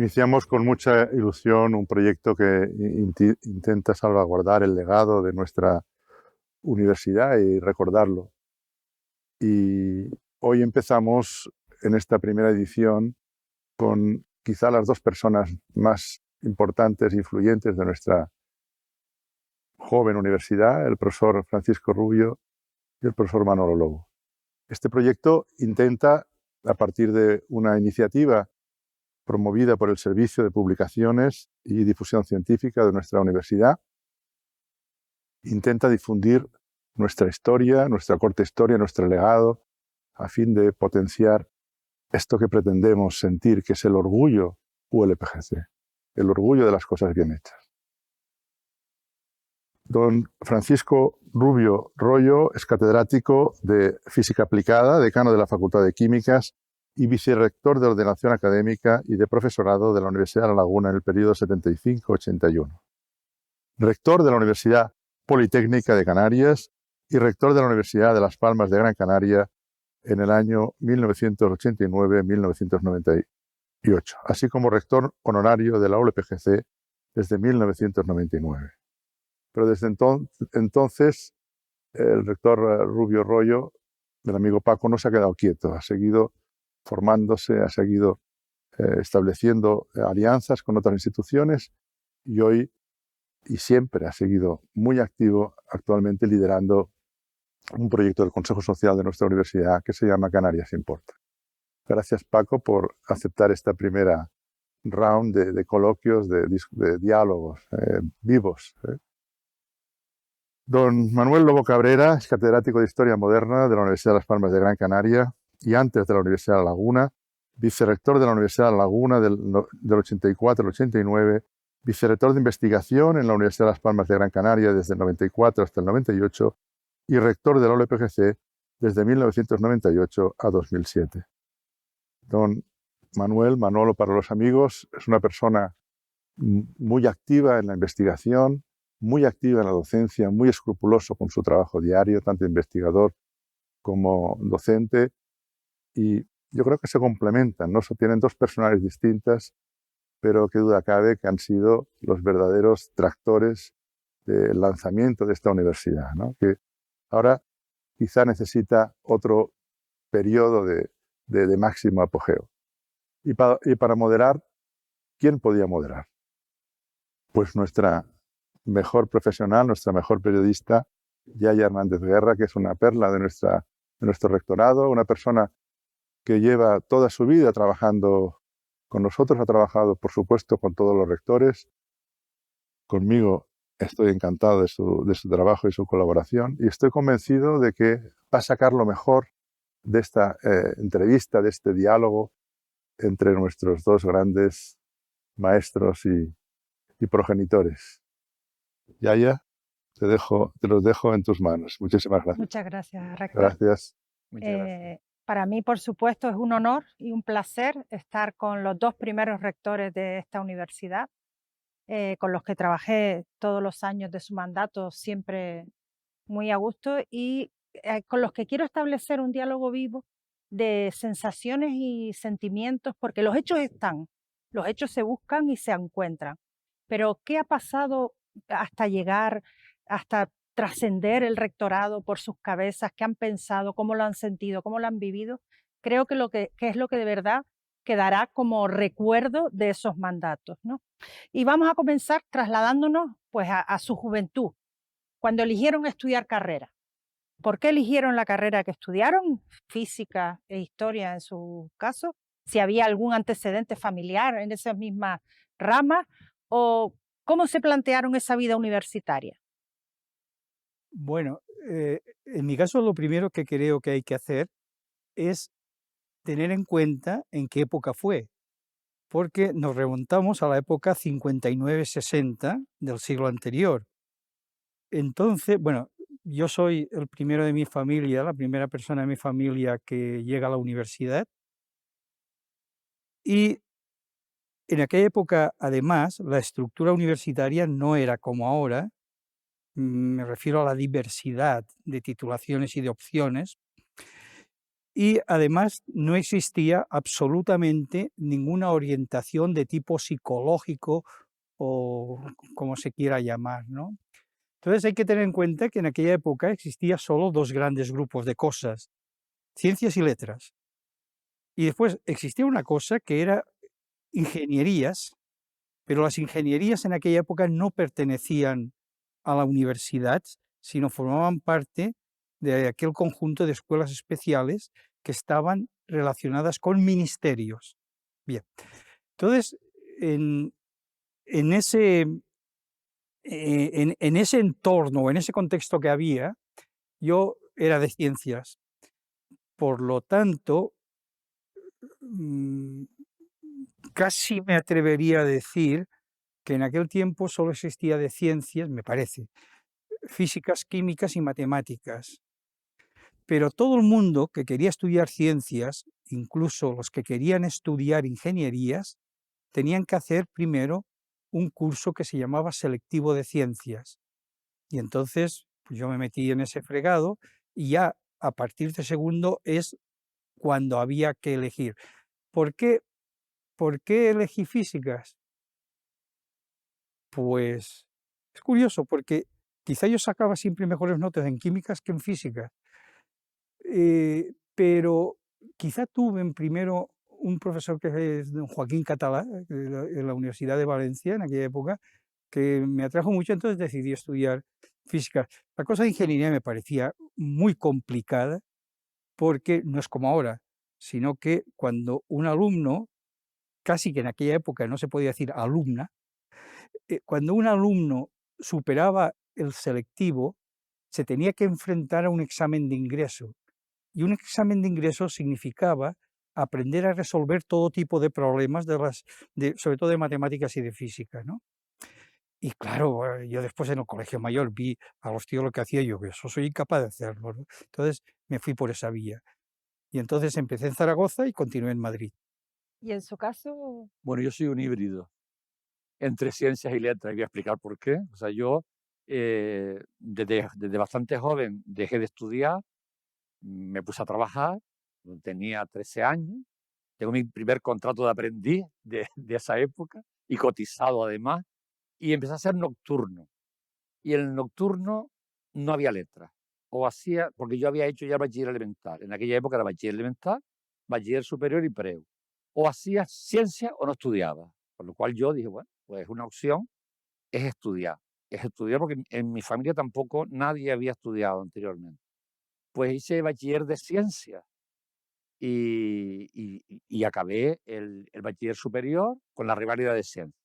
Iniciamos con mucha ilusión un proyecto que intenta salvaguardar el legado de nuestra universidad y recordarlo. Y hoy empezamos en esta primera edición con quizá las dos personas más importantes e influyentes de nuestra joven universidad, el profesor Francisco Rubio y el profesor Manolo Lobo. Este proyecto intenta, a partir de una iniciativa promovida por el Servicio de Publicaciones y Difusión Científica de nuestra universidad, intenta difundir nuestra historia, nuestra corta historia, nuestro legado, a fin de potenciar esto que pretendemos sentir, que es el orgullo ULPGC, el orgullo de las cosas bien hechas. Don Francisco Rubio Royo es catedrático de Física Aplicada, decano de la Facultad de Químicas y vicerrector de Ordenación Académica y de Profesorado de la Universidad de La Laguna en el periodo 75-81. Rector de la Universidad Politécnica de Canarias y rector de la Universidad de Las Palmas de Gran Canaria en el año 1989-1998, así como rector honorario de la ULPGC desde 1999. Pero desde entonces, el rector Rubio Royo, el amigo Paco, no se ha quedado quieto, ha seguido formándose, ha seguido estableciendo alianzas con otras instituciones y hoy y siempre ha seguido muy activo, actualmente liderando un proyecto del Consejo Social de nuestra universidad que se llama Canarias Importa. Gracias, Paco, por aceptar esta primera round de coloquios, de diálogos vivos. Don Manuel Lobo Cabrera es catedrático de Historia Moderna de la Universidad de Las Palmas de Gran Canaria y antes de la Universidad de La Laguna, vicerrector de la Universidad de La Laguna del 84 al 89, vicerrector de investigación en la Universidad de Las Palmas de Gran Canaria desde el 94 hasta el 98 y rector de la ULPGC desde 1998 a 2007. Don Manuel, Manolo para los amigos, es una persona muy activa en la investigación, muy activa en la docencia, muy escrupuloso con su trabajo diario, tanto investigador como docente, y yo creo que se complementan, ¿no? Tienen dos personalidades distintas, pero qué duda cabe que han sido los verdaderos tractores del lanzamiento de esta universidad, ¿no? Que ahora quizá necesita otro periodo de máximo apogeo. Y para moderar, ¿quién podía moderar? Pues nuestra mejor profesional, nuestra mejor periodista, Yaya Hernández Guerra, que es una perla de nuestro rectorado, una persona que lleva toda su vida trabajando con nosotros, ha trabajado, por supuesto, con todos los rectores. Conmigo estoy encantado de su trabajo y su colaboración y estoy convencido de que va a sacar lo mejor de esta entrevista, de este diálogo entre nuestros dos grandes maestros y progenitores. Yaya, te los dejo en tus manos. Muchísimas gracias. Muchas gracias, rector. Gracias. Para mí, por supuesto, es un honor y un placer estar con los dos primeros rectores de esta universidad, con los que trabajé todos los años de su mandato, siempre muy a gusto, y con los que quiero establecer un diálogo vivo de sensaciones y sentimientos, porque los hechos están, los hechos se buscan y se encuentran. Pero, ¿qué ha pasado hasta llegar, hasta trascender el rectorado por sus cabezas? ¿Qué han pensado? ¿Cómo lo han sentido? ¿Cómo lo han vivido? Creo que es lo que de verdad quedará como recuerdo de esos mandatos, ¿no? Y vamos a comenzar trasladándonos pues a su juventud, cuando eligieron estudiar carrera. ¿Por qué eligieron la carrera que estudiaron? Física e historia en su caso. Si había algún antecedente familiar en esas mismas ramas o cómo se plantearon esa vida universitaria. Bueno, en mi caso lo primero que creo que hay que hacer es tener en cuenta en qué época fue, porque nos remontamos a la época 59-60 del siglo anterior. Entonces, bueno, yo soy el primero de mi familia, la primera persona de mi familia que llega a la universidad, y en aquella época, además, la estructura universitaria no era como ahora, me refiero a la diversidad de titulaciones y de opciones. y además no existía absolutamente ninguna orientación de tipo psicológico o como se quiera llamar, ¿no? Entonces hay que tener en cuenta que en aquella época existía solo dos grandes grupos de cosas, ciencias y letras. Y después existía una cosa que era ingenierías, pero las ingenierías en aquella época no pertenecían a la universidad, sino formaban parte de aquel conjunto de escuelas especiales que estaban relacionadas con ministerios. Bien, entonces, en, en ese, en ese entorno, en ese contexto que había, yo era de ciencias. Por lo tanto, mm, casi me atrevería a decir que en aquel tiempo solo existía de ciencias, me parece, físicas, químicas y matemáticas. Pero todo el mundo que quería estudiar ciencias, incluso los que querían estudiar ingenierías, tenían que hacer primero un curso que se llamaba selectivo de ciencias. Y entonces pues yo me metí en ese fregado y ya a partir de segundo es cuando había que elegir. ¿Por qué, ¿Por qué elegí físicas? Pues es curioso porque quizá yo sacaba siempre mejores notas en químicas que en físicas, pero quizá tuve en primero un profesor que es don Joaquín Catalá, en la Universidad de Valencia en aquella época, que me atrajo mucho, entonces decidí estudiar física. La cosa de ingeniería me parecía muy complicada porque no es como ahora, sino que cuando un alumno, casi que en aquella época no se podía decir alumna, cuando un alumno superaba el selectivo, se tenía que enfrentar a un examen de ingreso. Y un examen de ingreso significaba aprender a resolver todo tipo de problemas, sobre todo de matemáticas y de física, ¿no? Y claro, yo después en el colegio mayor vi a los tíos lo que hacía yo, que eso soy incapaz de hacerlo, ¿no? Entonces me fui por esa vía. Y entonces empecé en Zaragoza y continué en Madrid. Y en su caso, Bueno, yo soy un híbrido entre ciencias y letras y voy a explicar por qué. O sea, yo desde bastante joven dejé de estudiar, me puse a trabajar, tenía 13 años, tengo mi primer contrato de aprendiz de esa época y cotizado además, y empecé a hacer nocturno. Y en el nocturno no había letras. O hacía, porque yo había hecho ya bachiller elemental. En aquella época era bachiller elemental, bachiller superior y preu. O hacía ciencia o no estudiaba. Por lo cual yo dije, bueno, pues una opción es estudiar. Es estudiar porque en mi familia tampoco nadie había estudiado anteriormente. Pues hice bachiller de ciencia y acabé el bachiller superior con la rivalidad de ciencia.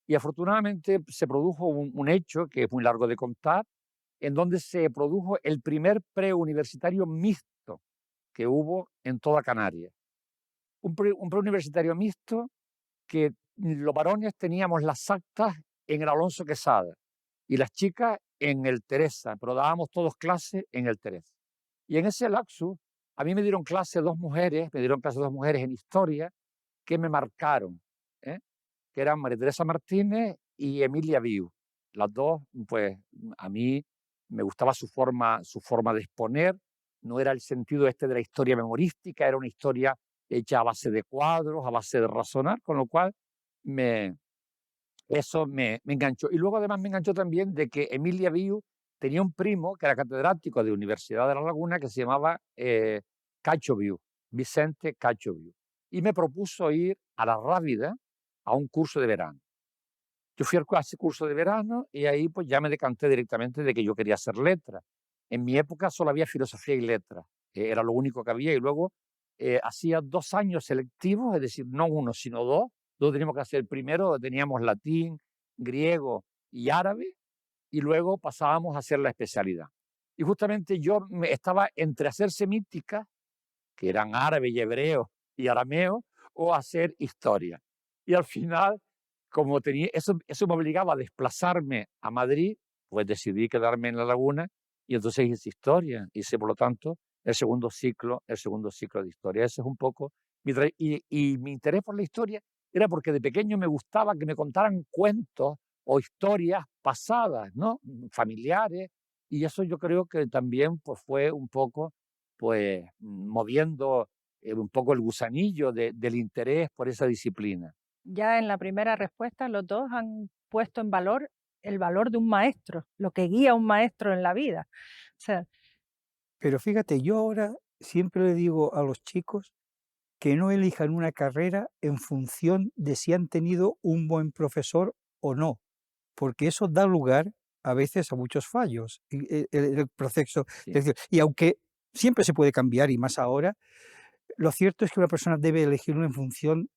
Y afortunadamente se produjo un hecho que es muy largo de contar, en donde se produjo el primer preuniversitario mixto que hubo en toda Canarias. Un preuniversitario mixto que los varones teníamos las actas en el Alonso Quesada y las chicas en el Teresa, pero dábamos todos clases en el Teresa. Y en ese lapsus, a mí me dieron clase dos mujeres en historia que me marcaron, ¿eh? Que eran María Teresa Martínez y Emilia Viu. Las dos, pues a mí me gustaba su forma de exponer, no era el sentido este de la historia memorística, era una historia hecha a base de cuadros, a base de razonar, con lo cual eso me enganchó. Y luego además me enganchó también de que Emilia Viu tenía un primo que era catedrático de Universidad de La Laguna que se llamaba Cacho Viu, Vicente Cacho Viu. Y me propuso ir a La Rábida a un curso de verano. Yo fui a ese curso de verano y ahí pues ya me decanté directamente de que yo quería hacer letras. En mi época solo había filosofía y letras, era lo único que había, y luego hacía 2 años selectivos, es decir, no uno, sino dos. Teníamos que hacer primero, teníamos latín, griego y árabe, y luego pasábamos a hacer la especialidad. Y justamente yo estaba entre hacer semíticas, que eran árabe y hebreo y arameo, o hacer historia. Y al final, como tenía eso me obligaba a desplazarme a Madrid, pues decidí quedarme en La Laguna y entonces hice historia. Hice, por lo tanto, el segundo ciclo de historia. Ese es un poco y mi interés por la historia era porque de pequeño me gustaba que me contaran cuentos o historias pasadas, ¿no? Familiares, y eso yo creo que también pues fue un poco pues moviendo un poco el gusanillo del interés por esa disciplina. Ya en la primera respuesta, los dos han puesto en valor el valor de un maestro, lo que guía a un maestro en la vida. O sea, Pero fíjate, yo ahora siempre le digo a los chicos que no elijan una carrera en función de si han tenido un buen profesor o no, porque eso da lugar a veces a muchos fallos en el proceso. Sí. Es decir, y aunque siempre se puede cambiar, y más ahora, lo cierto es que una persona debe elegirlo en función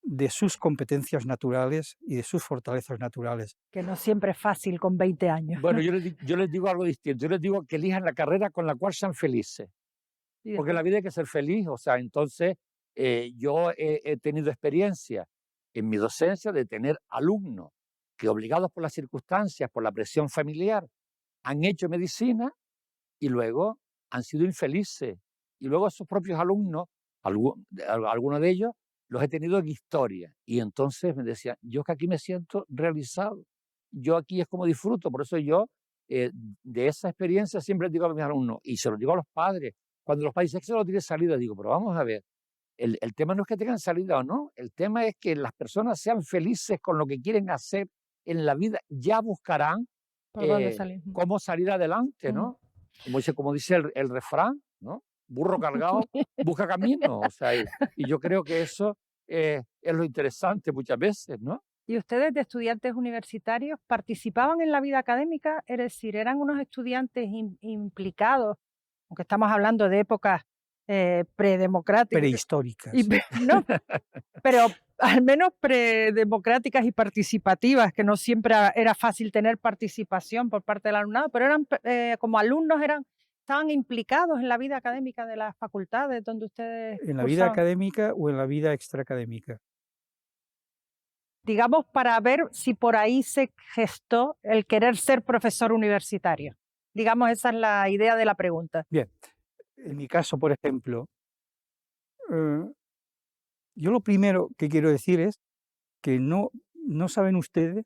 de sus competencias naturales y de sus fortalezas naturales. que no siempre es fácil con 20 años. Bueno, yo les digo algo distinto. Yo les digo que elijan la carrera con la cual sean felices. Y Porque en la después, vida hay que ser feliz. O sea, entonces yo he tenido experiencia en mi docencia de tener alumnos que, obligados por las circunstancias, por la presión familiar, han hecho medicina y luego han sido infelices. Y luego esos propios alumnos, algunos de ellos, los he tenido en historia. Y entonces me decían, yo que aquí me siento realizado. Yo aquí es como disfruto. Por eso yo de esa experiencia siempre les digo a mis alumnos, y se lo digo a los padres, cuando los padres dicen que eso no tiene salida, digo, pero vamos a ver, el tema no es que tengan salida o no, el tema es que las personas sean felices con lo que quieren hacer en la vida, ya buscarán ¿por dónde salir? cómo salir adelante, ¿no? Como dice el refrán, ¿no? Burro cargado busca camino. O sea, y yo creo que eso es lo interesante muchas veces, ¿no? ¿Y ustedes de estudiantes universitarios participaban en la vida académica? Es decir, ¿eran unos estudiantes implicados? Aunque estamos hablando de épocas predemocráticas. Prehistóricas. No, pero al menos predemocráticas y participativas, que no siempre era fácil tener participación por parte del alumnado, pero eran como alumnos, estaban implicados en la vida académica de las facultades donde ustedes ¿En la vida cursaban. académica o en la vida extraacadémica? Digamos, para ver si por ahí se gestó el querer ser profesor universitario. Digamos, esa es la idea de la pregunta. Bien, en mi caso, por ejemplo, yo lo primero que quiero decir es que no saben ustedes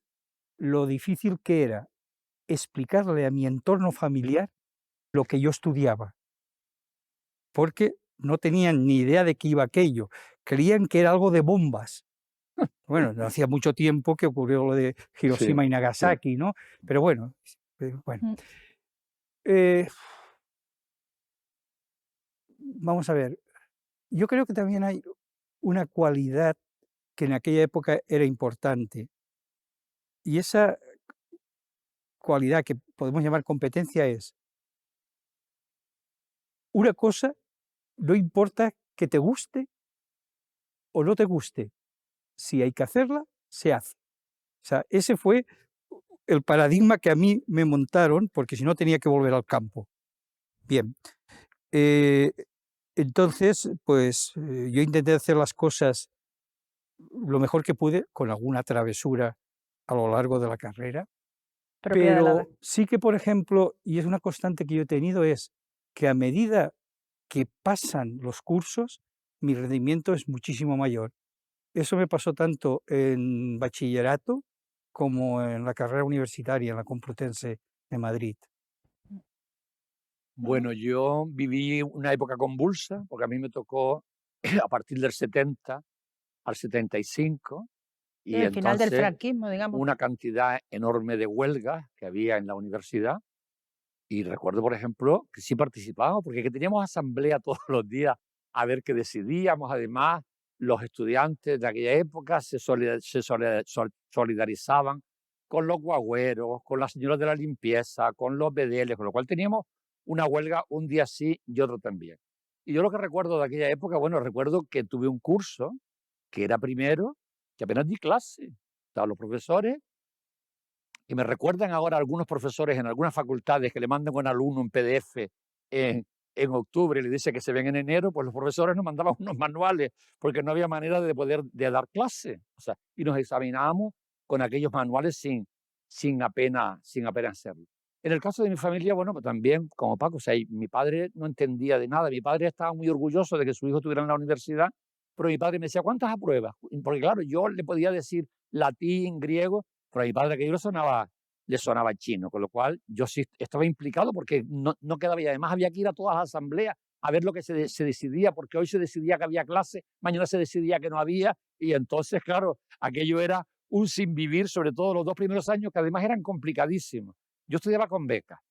lo difícil que era explicarle a mi entorno familiar lo que yo estudiaba, porque no tenían ni idea de qué iba aquello, creían que era algo de bombas. Bueno, no hacía mucho tiempo que ocurrió lo de Hiroshima y Nagasaki, ¿no? Pero bueno, vamos a ver, yo creo que también hay una cualidad que en aquella época era importante, y esa cualidad que podemos llamar competencia es: una cosa no importa que te guste o no te guste, si hay que hacerla, se hace. O sea, ese fue el paradigma que a mí me montaron, porque si no tenía que volver al campo. Bien, entonces, pues yo intenté hacer las cosas lo mejor que pude, con alguna travesura a lo largo de la carrera, Propia de la edad. pero sí que, por ejemplo, y es una constante que yo he tenido, es que a medida que pasan los cursos, mi rendimiento es muchísimo mayor. Eso me pasó tanto en bachillerato como en la carrera universitaria, en la Complutense de Madrid. Bueno, yo viví una época convulsa, porque a mí me tocó a partir del 70 al 75, y El final del entonces franquismo, digamos. una cantidad enorme de huelgas que había en la universidad. Y recuerdo, por ejemplo, que sí participábamos, porque que teníamos asamblea todos los días a ver qué decidíamos. Además, los estudiantes de aquella época se solidarizaban con los guagüeros, con las señoras de la limpieza, con los bedeles, con lo cual teníamos una huelga un día sí y otro también. Y yo lo que recuerdo de aquella época, bueno, recuerdo que tuve un curso que era primero, que apenas di clase. Estaban los profesores, y me recuerdan ahora algunos profesores en algunas facultades que le mandan a un alumno un PDF en octubre y le dice que se ven en enero, pues los profesores nos mandaban unos manuales porque no había manera de poder dar clase. O sea, y nos examinábamos con aquellos manuales sin apenas hacerlo. En el caso de mi familia, bueno, pues también como Paco, o sea, mi padre no entendía de nada. Mi padre estaba muy orgulloso de que su hijo estuviera en la universidad, pero mi padre me decía, ¿cuántas apruebas? Porque claro, yo le podía decir latín, griego, pero a mi padre aquello le sonaba chino, con lo cual yo sí estaba implicado porque no quedaba, y además había que ir a todas las asambleas a ver lo que se decidía, porque hoy se decidía que había clase, mañana se decidía que no había, y entonces, claro, aquello era un sinvivir, sobre todo los 2 primeros años, que además eran complicadísimos. Yo estudiaba con beca,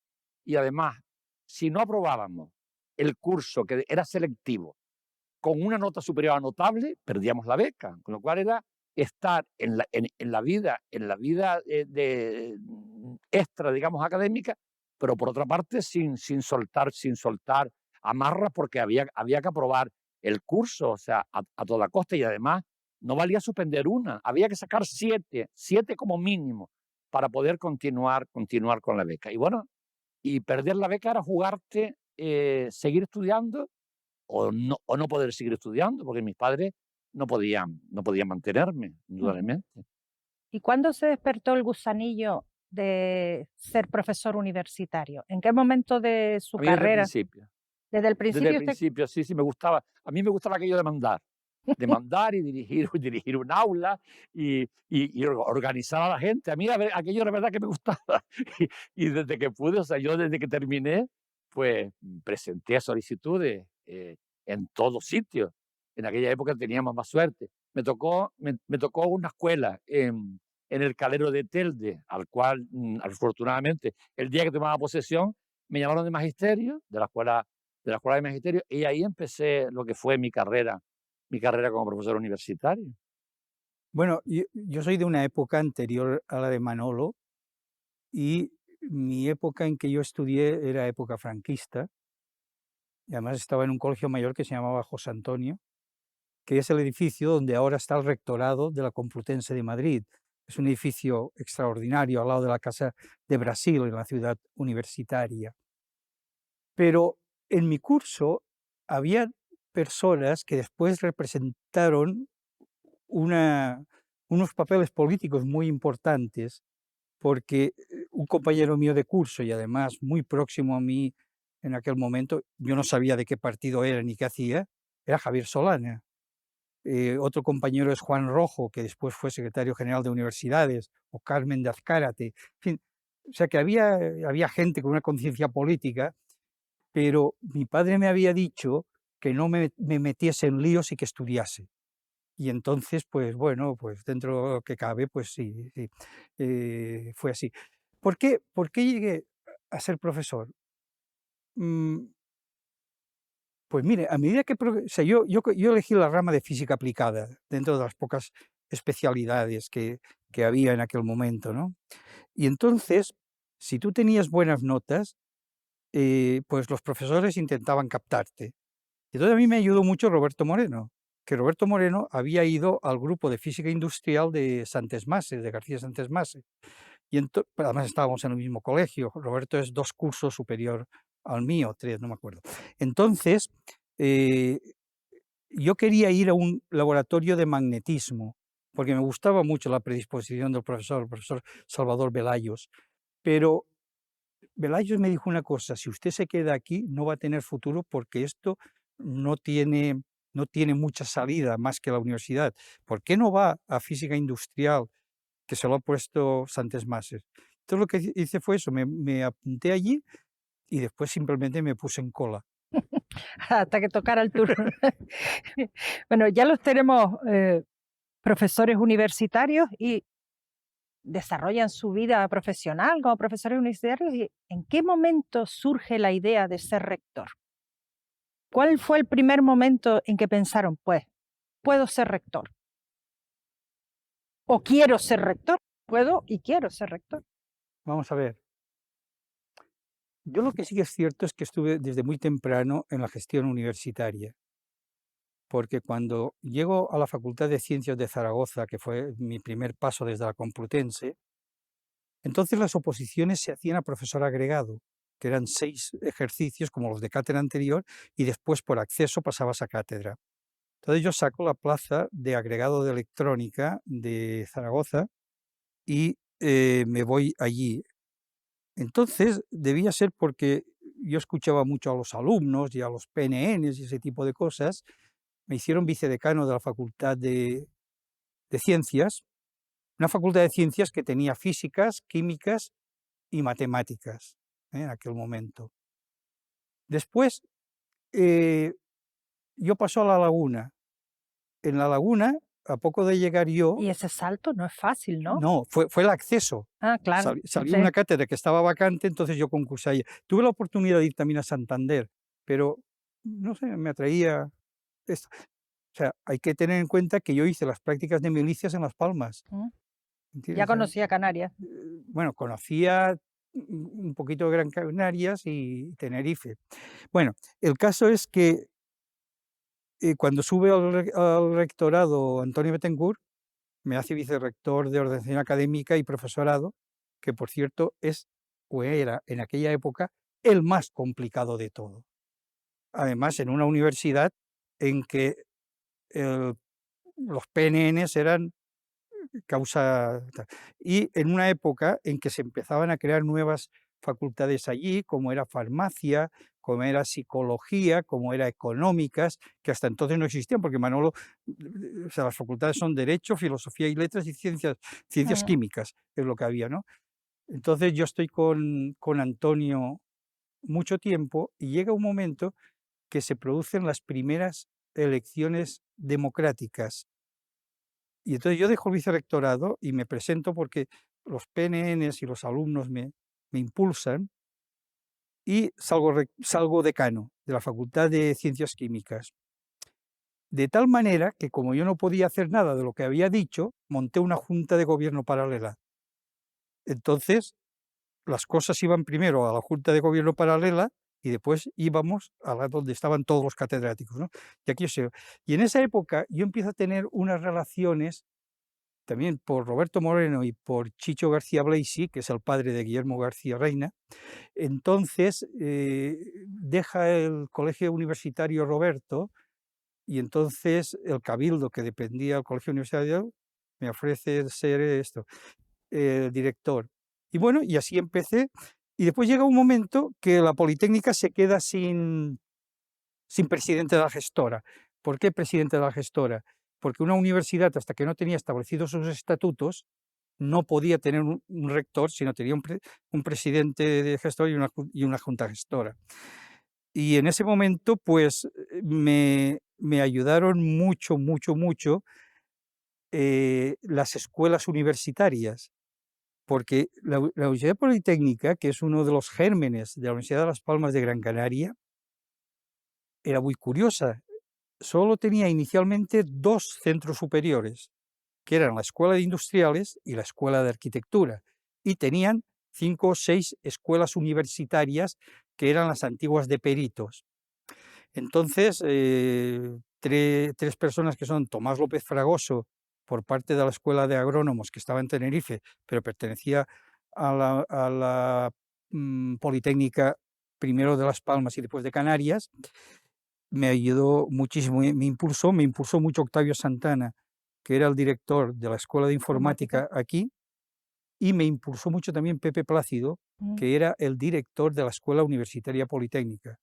y además, si no aprobábamos el curso, que era selectivo, con una nota superior a notable, perdíamos la beca, con lo cual era estar en la vida extra, digamos, académica, pero por otra parte sin soltar amarras, porque había que aprobar el curso, o sea, a toda costa, y además no valía suspender una, había que sacar 7 como mínimo para poder continuar con la beca. Y bueno, y perder la beca era jugarte, seguir estudiando o no poder seguir estudiando, porque mis padres no podían mantenerme, Ujú. indudablemente. ¿Y cuándo se despertó el gusanillo de ser profesor universitario? ¿En qué momento de su A mí desde el principio? principio, Desde el desde el principio usted principio, sí, me gustaba. A mí me gustaba aquello de mandar y dirigir, dirigir un aula y organizar a la gente. A mí aquello la verdad que me gustaba. Y desde que pude, o sea, yo desde que terminé, pues presenté solicitudes en todos sitios. En aquella época teníamos más suerte. Me tocó una escuela en el Calero de Telde, al cual, afortunadamente, el día que tomaba posesión, me llamaron de magisterio, de la escuela de magisterio, y ahí empecé lo que fue mi carrera como profesor universitario. Bueno, yo soy de una época anterior a la de Manolo y mi época en que yo estudié era época franquista y además estaba en un colegio mayor que se llamaba José Antonio, que es el edificio donde ahora está el rectorado de la Complutense de Madrid. Es un edificio extraordinario al lado de la Casa de Brasil, en la ciudad universitaria. Pero en mi curso había personas que después representaron una, unos papeles políticos muy importantes, porque un compañero mío de curso y además muy próximo a mí en aquel momento, yo no sabía de qué partido era ni qué hacía, era Javier Solana. Otro compañero es Juan Rojo, que después fue secretario general de universidades, o Carmen de Azcárate. En fin, o sea que había gente con una conciencia política, pero mi padre me había dicho que no me metiese en líos y que estudiase. Y entonces, pues bueno, pues dentro de lo que cabe, pues sí, sí, fue así. ¿Por qué llegué a ser profesor? Mm, Pues mire, a medida que o sea, yo elegí la rama de física aplicada dentro de las pocas especialidades que había en aquel momento, ¿no? Y entonces, si tú tenías buenas notas, pues los profesores intentaban captarte. Entonces a mí me ayudó mucho Roberto Moreno, que Roberto Moreno había ido al grupo de física industrial de Santesmase, de García Santesmase. Y además estábamos en el mismo colegio. Roberto es 2 cursos superior al mío, 3, no me acuerdo. Entonces, eh, yo quería ir a un laboratorio de magnetismo, porque me gustaba mucho la predisposición del profesor, el profesor Salvador Velayos. Pero Velayos me dijo una cosa: si usted se queda aquí no va a tener futuro porque esto no tiene, no tiene mucha salida más que la universidad. ¿Por qué no va a física industrial, que se lo ha puesto Santesmases? Entonces lo que hice fue eso, me apunté allí y después simplemente me puse en cola. hasta que tocara el turno. Bueno, ya los tenemos profesores universitarios y desarrollan su vida profesional como profesores universitarios. ¿Y en qué momento surge la idea de ser rector? ¿Cuál fue el primer momento en que pensaron, pues, puedo ser rector? ¿O quiero ser rector? Puedo y quiero ser rector. Vamos a ver. Yo lo que sí que es cierto es que estuve desde muy temprano en la gestión universitaria, porque cuando llego a la Facultad de Ciencias de Zaragoza, que fue mi primer paso desde la Complutense, entonces las oposiciones se hacían a profesor agregado, que eran 6 ejercicios como los de cátedra anterior, y después por acceso pasabas a cátedra. Entonces yo saco la plaza de agregado de electrónica de Zaragoza y me voy allí. Entonces debía ser porque yo escuchaba mucho a los alumnos y a los PNNs y ese tipo de cosas. Me hicieron vicedecano de la Facultad de Ciencias, una facultad de ciencias que tenía físicas, químicas y matemáticas, en aquel momento. Después yo paso a La Laguna. En La Laguna, a poco de llegar yo, Y ese salto no es fácil, ¿no? no, fue el acceso. Ah, claro. Salí Sí. una cátedra que estaba vacante, entonces yo concursé ahí. Tuve la oportunidad de ir también a Santander, pero no sé, me atraía esto. O sea, hay que tener en cuenta que yo hice las prácticas de milicias en Las Palmas. Mm. ¿Entiendes? Ya O sea, conocía Canarias. bueno, conocía un poquito de Gran Canarias y Tenerife. Bueno, el caso es que cuando sube al rectorado Antonio Bettencourt, me hace vicerrector de ordenación académica y profesorado, que por cierto es o era en aquella época el más complicado de todo. Además, en una universidad en que los PNNs eran causa y en una época en que se empezaban a crear nuevas facultades allí, como era farmacia, como era psicología, como era económicas, que hasta entonces no existían, porque Manolo, o sea, las facultades son Derecho, Filosofía y Letras y Ciencias Mm. Químicas, es lo que había, ¿no? Entonces yo estoy con Antonio mucho tiempo y llega un momento que se producen las primeras elecciones democráticas. Y entonces yo dejo el vicerrectorado y me presento porque los PNNs y los alumnos me impulsan y salgo decano de la Facultad de Ciencias Químicas. De tal manera que como yo no podía hacer nada de lo que había dicho, monté una junta de gobierno paralela. Entonces, las cosas iban primero a la junta de gobierno paralela y después íbamos a la donde estaban todos los catedráticos, ¿no? Y aquí y en esa época yo empiezo a tener unas relaciones también por Roberto Moreno y por Chicho García Blasi, que es el padre de Guillermo García Reina. Entonces deja el colegio universitario Roberto y entonces el cabildo que dependía del colegio universitario me ofrece ser director. Y bueno, y así empecé. Y después llega un momento que la Politécnica se queda sin presidente de la gestora. ¿Por qué presidente de la gestora? Porque una universidad, hasta que no tenía establecidos sus estatutos, no podía tener un rector, sino tenía un presidente de gestor y una junta gestora. Y en ese momento, pues, me ayudaron mucho, mucho, mucho las escuelas universitarias, porque la Universidad Politécnica, que es uno de los gérmenes de la Universidad de Las Palmas de Gran Canaria, era muy curiosa. Solo tenía inicialmente 2 centros superiores, que eran la Escuela de Industriales y la Escuela de Arquitectura, y tenían 5 o 6 escuelas universitarias que eran las antiguas de peritos. Entonces, 3 personas que son Tomás López Fragoso, por parte de la Escuela de Agrónomos, que estaba en Tenerife, pero pertenecía a la Politécnica, primero de Las Palmas y después de Canarias, me ayudó muchísimo, me impulsó mucho Octavio Santana, que era el director de la Escuela de Informática aquí, y me impulsó mucho también Pepe Plácido, Mm. que era el director de la Escuela Universitaria Politécnica.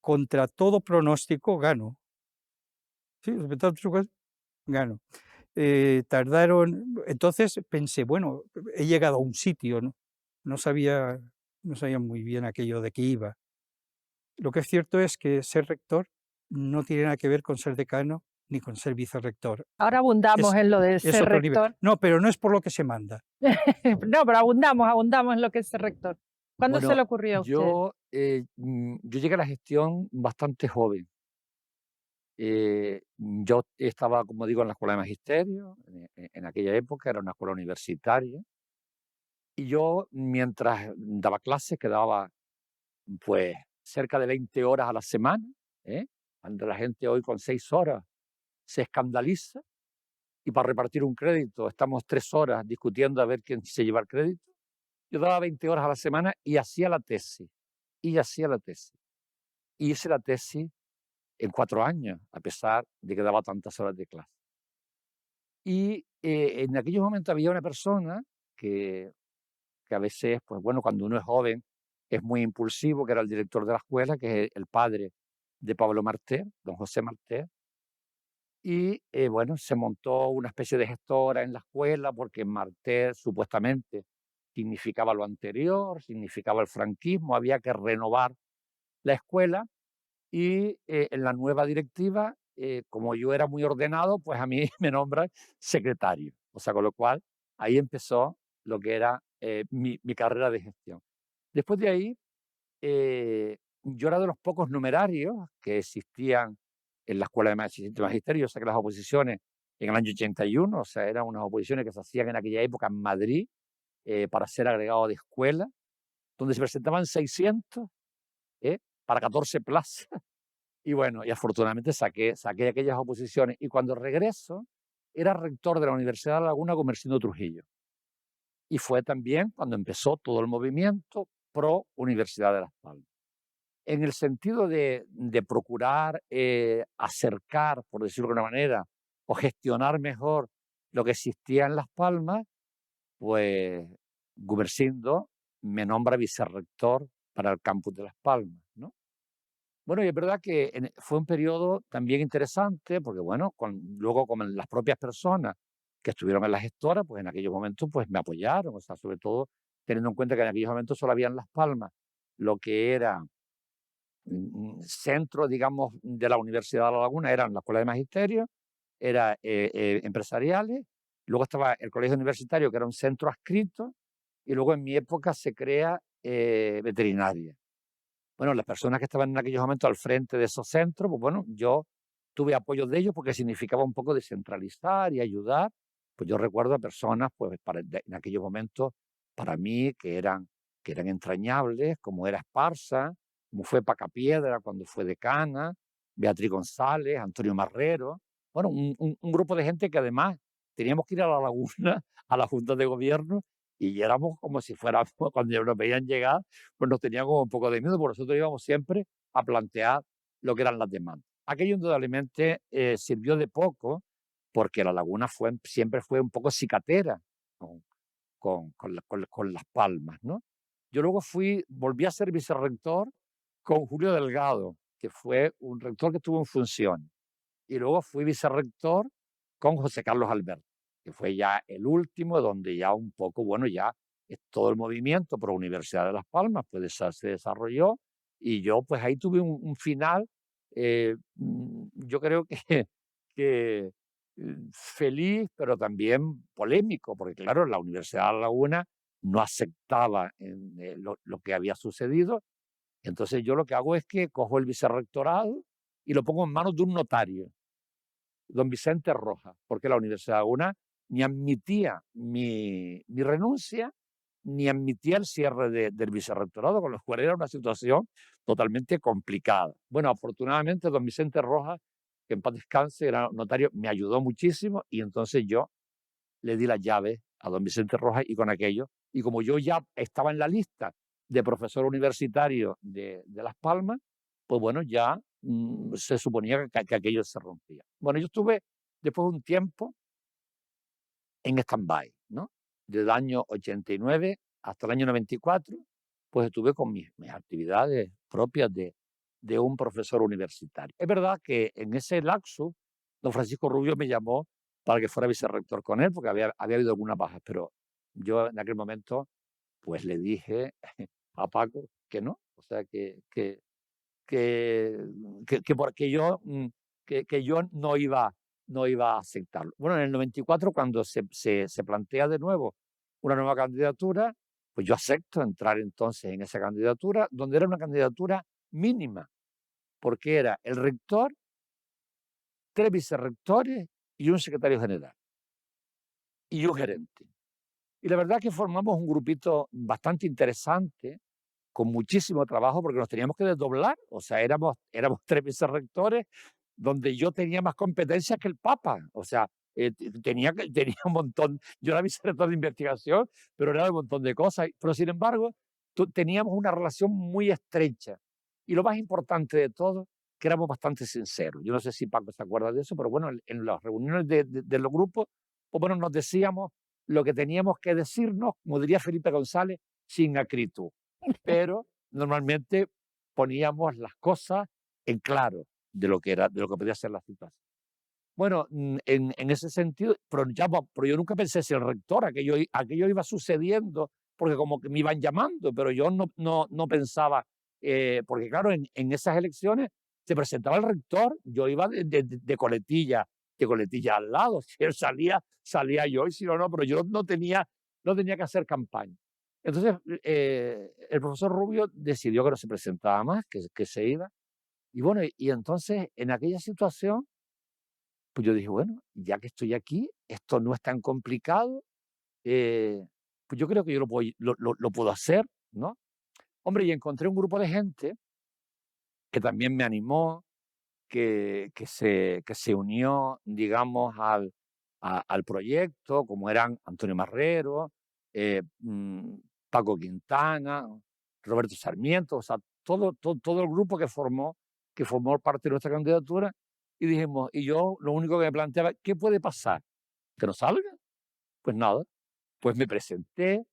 Contra todo pronóstico, gano. Sí, gano. Entonces pensé, bueno, he llegado a un sitio, ¿no? No sabía, no sabía muy bien aquello de qué iba. Lo que es cierto es que ser rector no tiene nada que ver con ser decano ni con ser vicerrector. Ahora abundamos Es, en lo de es ser otro nivel. rector. No, pero no es por lo que se manda. No, pero abundamos en lo que es ser rector. ¿Cuándo se Bueno, le ocurrió a usted? yo llegué a la gestión bastante joven. Yo estaba, como digo, en la escuela de magisterio, en aquella época era una escuela universitaria, y yo mientras daba clases, que daba pues cerca de 20 horas a la semana, ¿eh? Cuando la gente hoy con 6 horas se escandaliza, y para repartir un crédito estamos 3 horas discutiendo a ver quién se lleva el crédito. Yo daba 20 horas a la semana y hacía la tesis, y hacía la tesis. Y hice la tesis en 4 años, a pesar de que daba tantas horas de clase. Y en aquellos momentos había una persona que a veces, pues bueno, cuando uno es joven, es muy impulsivo, que era el director de la escuela, que es el padre de Pablo Marté, don José Marté. Y bueno, se montó una especie de gestora en la escuela porque Marté supuestamente significaba lo anterior, significaba el franquismo, había que renovar la escuela. y en la nueva directiva, como yo era muy ordenado, pues a mí me nombran secretario. O sea, con lo cual ahí empezó lo que era mi carrera de gestión. Después de ahí, yo era de los pocos numerarios que existían en la Escuela de Magisterio. O sea, que las oposiciones en el año 81, o sea, eran unas oposiciones que se hacían en aquella época en Madrid para ser agregado de escuela, donde se presentaban 600 para 14 plazas. Y bueno, y afortunadamente saqué aquellas oposiciones. Y cuando regreso, era rector de la Universidad de La Laguna Gumersindo Trujillo. Y fue también cuando empezó todo el movimiento pro Universidad de Las Palmas. En el sentido de procurar acercar, por decirlo de alguna manera, o gestionar mejor lo que existía en Las Palmas, pues Gumersindo me nombra vicerrector para el campus de Las Palmas, ¿no? Bueno, y es verdad que fue un periodo también interesante, porque bueno, luego con las propias personas que estuvieron en la gestora, pues en aquellos momentos pues me apoyaron, o sea, sobre todo teniendo en cuenta que en aquellos momentos solo había en Las Palmas lo que era centro, digamos, de la Universidad de La Laguna, eran la Escuela de Magisterio, era empresariales, luego estaba el Colegio Universitario, que era un centro adscrito, y luego en mi época se crea veterinaria. Bueno, las personas que estaban en aquellos momentos al frente de esos centros, pues bueno, yo tuve apoyo de ellos porque significaba un poco descentralizar y ayudar. Pues yo recuerdo a personas, pues en aquellos momentos, para mí, que eran entrañables, como era Esparza, como fue Pacapiedra cuando fue decana, Beatriz González, Antonio Marrero. Bueno, un grupo de gente que además teníamos que ir a La Laguna, a la Junta de Gobierno, y éramos como si fuéramos, cuando nos veían llegar, pues nos tenían como un poco de miedo, porque nosotros íbamos siempre a plantear lo que eran las demandas. Aquello indudablemente sirvió de poco, porque La Laguna siempre fue un poco cicatera con Las Palmas, ¿no? Yo luego volví a ser vicerrector con Julio Delgado, que fue un rector que estuvo en función. Y luego fui vicerrector con José Carlos Alberto, que fue ya el último, donde ya un poco, bueno, ya todo el movimiento por la Universidad de Las Palmas pues se desarrolló, y yo pues ahí tuve un final, yo creo que feliz, pero también polémico, porque claro, la Universidad de La Laguna no aceptaba lo que había sucedido. Entonces yo lo que hago es que cojo el vicerrectorado y lo pongo en manos de un notario, don Vicente Rojas, porque la Universidad de Laguna ni admitía mi renuncia, ni admitía el cierre del vicerrectorado, con lo cual era una situación totalmente complicada. Bueno, afortunadamente don Vicente Rojas, que en paz descanse, era notario, me ayudó muchísimo, y entonces yo le di las llaves a don Vicente Rojas, y con aquello, y como yo ya estaba en la lista de profesor universitario de Las Palmas, pues bueno, ya se suponía que aquello se rompía. Bueno, yo estuve después de un tiempo en stand-by, ¿no? Desde el año 89 hasta el año 94, pues estuve con mis actividades propias de un profesor universitario. Es verdad que en ese lapso, don Francisco Rubio me llamó para que fuera vicerrector con él, porque había habido algunas bajas, pero yo en aquel momento pues le dije a Paco que no, o sea, porque yo no iba a aceptarlo. Bueno, en el 94, cuando se plantea de nuevo una nueva candidatura, pues yo acepto entrar entonces en esa candidatura, donde era una candidatura mínima, porque era el rector, 3 vicerrectores y un secretario general y un gerente. Y la verdad que formamos un grupito bastante interesante, con muchísimo trabajo, porque nos teníamos que desdoblar. O sea, éramos 3 vicerrectores, donde yo tenía más competencias que el Papa. O sea, tenía un montón. Yo era vicerrector de investigación, pero era un montón de cosas. Pero sin embargo, teníamos una relación muy estrecha. Y lo más importante de todo, que éramos bastante sinceros. Yo no sé si Paco se acuerda de eso, pero bueno, en las reuniones de los grupos, pues bueno, nos decíamos lo que teníamos que decirnos, como diría Felipe González, sin acritud. Pero normalmente poníamos las cosas en claro de lo que podía ser la situación. Bueno, en ese sentido, pero yo nunca pensé si el rector, aquello iba sucediendo, porque como que me iban llamando, pero yo no pensaba, porque claro, en esas elecciones se presentaba el rector, yo iba de coletilla al lado. Si él salía yo, y si no, no, pero yo no tenía que hacer campaña. Entonces, el profesor Rubio decidió que no se presentaba más, que se iba. Y bueno, y entonces, en aquella situación, pues yo dije, bueno, ya que estoy aquí, esto no es tan complicado, pues yo creo que yo lo puedo hacer, ¿no? Hombre, y encontré un grupo de gente que también me animó, que se unió, digamos, al proyecto, como eran Antonio Marrero, Paco Quintana, Roberto Sarmiento, o sea, todo el grupo que formó parte de nuestra candidatura. Y dijimos, y yo lo único que me planteaba, ¿qué puede pasar? ¿Que no salga? Pues nada, pues me presenté,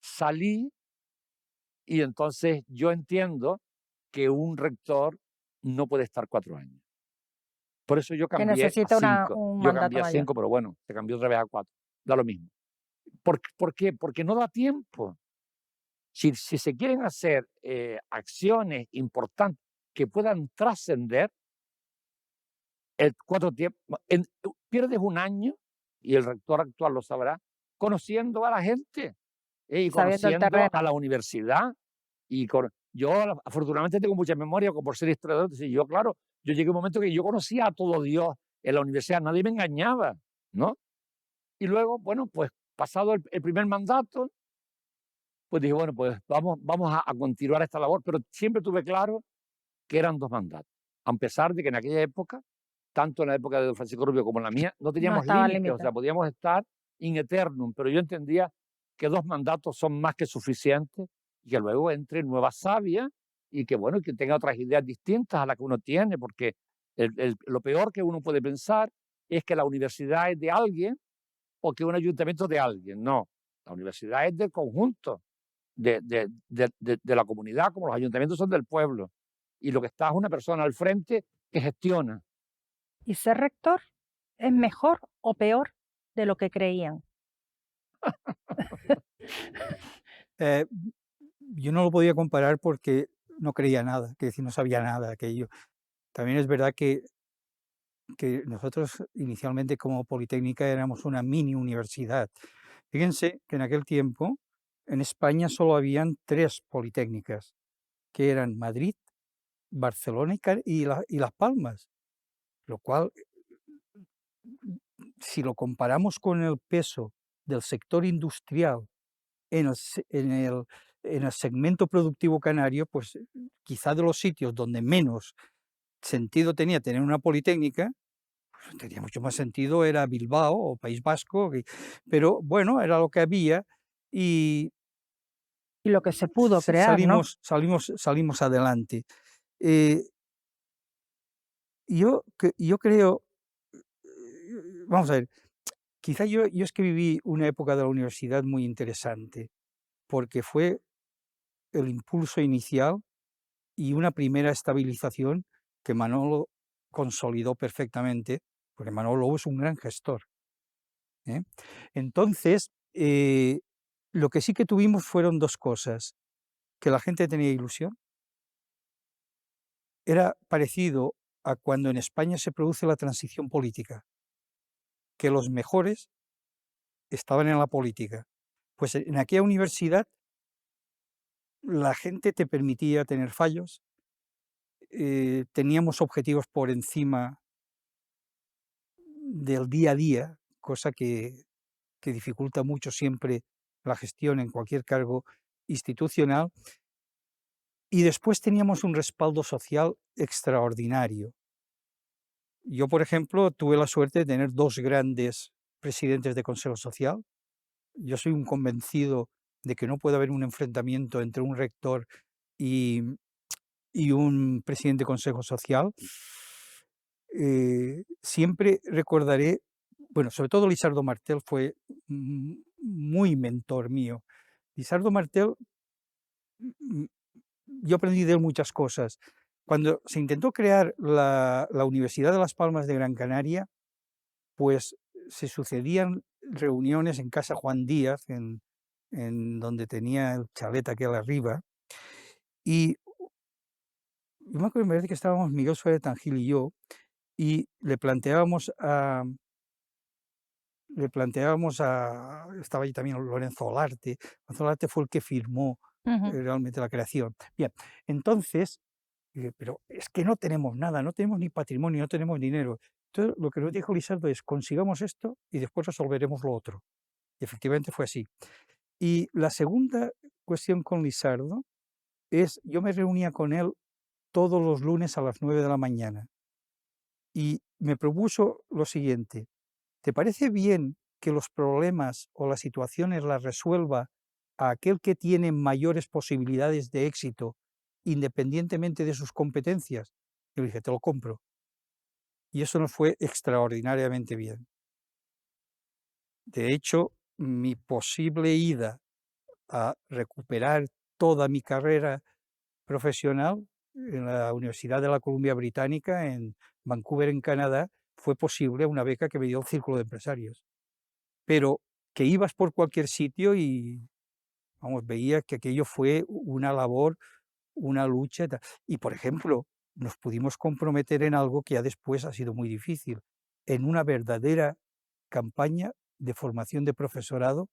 salí, y entonces yo entiendo que un rector no puede estar 4 años. Por eso yo Que cambié a necesita 5. un Yo mandato cambié a mayor. 5, pero bueno, se cambió otra vez a 4. Da lo mismo. ¿Por qué? Porque no da tiempo. Si se quieren hacer acciones importantes que puedan trascender, el 4 tiempo, pierdes un año, y el rector actual lo sabrá, conociendo a la gente y Sabiendo el conociendo a terreno. la universidad. Yo afortunadamente tengo mucha memoria, como por ser historiador. Entonces yo, claro, yo llegué a un momento que yo conocía a todo Dios en la universidad, nadie me engañaba, ¿no? Y luego, bueno, pues pasado el primer mandato, pues dije, bueno, pues vamos a continuar esta labor, pero siempre tuve claro que eran 2 mandatos, a pesar de que en aquella época, tanto en la época de don Francisco Rubio como en la mía, no No teníamos estaba límites, o sea, limitado. podíamos estar in eternum, pero yo entendía que 2 mandatos son más que suficientes, y que luego entre nueva savia, y que, bueno, que tenga otras ideas distintas a las que uno tiene, porque lo peor que uno puede pensar es que la universidad es de alguien o que un ayuntamiento es de alguien. No, la universidad es del conjunto de la comunidad, como los ayuntamientos son del pueblo. Y lo que está es una persona al frente que gestiona. ¿Y ser rector es mejor o peor de lo que creían? Eh, yo no lo podía comparar porque no creía nada, que decir, no sabía nada de aquello. También es verdad que nosotros inicialmente como Politécnica éramos una mini universidad. Fíjense que en aquel tiempo en España solo habían 3 politécnicas, que eran Madrid, Barcelona y Las Palmas, lo cual, si lo comparamos con el peso del sector industrial en el segmento productivo canario, pues quizá de los sitios donde menos sentido tenía tener una politécnica, pues tenía mucho más sentido era Bilbao o País Vasco, pero bueno, era lo que había y Y lo que se pudo crear, ¿no? salimos adelante. Eh, yo creo, vamos a ver, quizá yo es que viví una época de la universidad muy interesante, porque fue el impulso inicial y una primera estabilización que Manolo consolidó perfectamente, porque Manolo es un gran gestor, ¿eh? Entonces, lo que sí que tuvimos fueron 2 cosas, que la gente tenía ilusión, era parecido a cuando en España se produce la transición política, que los mejores estaban en la política. Pues en aquella universidad la gente te permitía tener fallos, teníamos objetivos por encima del día a día, cosa que dificulta mucho siempre la gestión en cualquier cargo institucional. Y después teníamos un respaldo social extraordinario. Yo, por ejemplo, tuve la suerte de tener 2 grandes presidentes de Consejo Social. Yo soy un convencido de que no puede haber un enfrentamiento entre un rector y, y un presidente de Consejo Social. Siempre recordaré, bueno, sobre todo Lisardo Martel fue muy mentor mío. Lisardo Martel, mm, yo aprendí de él muchas cosas. Cuando se intentó crear la Universidad de Las Palmas de Gran Canaria, pues se sucedían reuniones en casa Juan Díaz, en donde tenía el chalet aquel arriba, y yo me acuerdo, me parece que estábamos Miguel Suárez Tangil y yo, y estaba allí también Lorenzo Olarte. Lorenzo Olarte fue el que firmó Ujú. realmente la creación. Bien, entonces, pero es que no tenemos nada, no tenemos ni patrimonio, no tenemos dinero. Entonces, lo que nos dijo Lizardo es, consigamos esto y después resolveremos lo otro. Y efectivamente fue así. Y la segunda cuestión con Lizardo es, yo me reunía con él todos los lunes a las 9 de la mañana y me propuso lo siguiente: ¿te parece bien que los problemas o las situaciones las resuelva a aquel que tiene mayores posibilidades de éxito independientemente de sus competencias? Yo le dije, te lo compro. Y eso nos fue extraordinariamente bien. De hecho, mi posible ida a recuperar toda mi carrera profesional en la Universidad de la Columbia Británica en Vancouver, en Canadá, fue posible a una beca que me dio el Círculo de Empresarios. Pero que ibas por cualquier sitio y, vamos, veía que aquello fue una labor, una lucha. Y, por ejemplo, nos pudimos comprometer en algo que ya después ha sido muy difícil, en una verdadera campaña de formación de profesorado,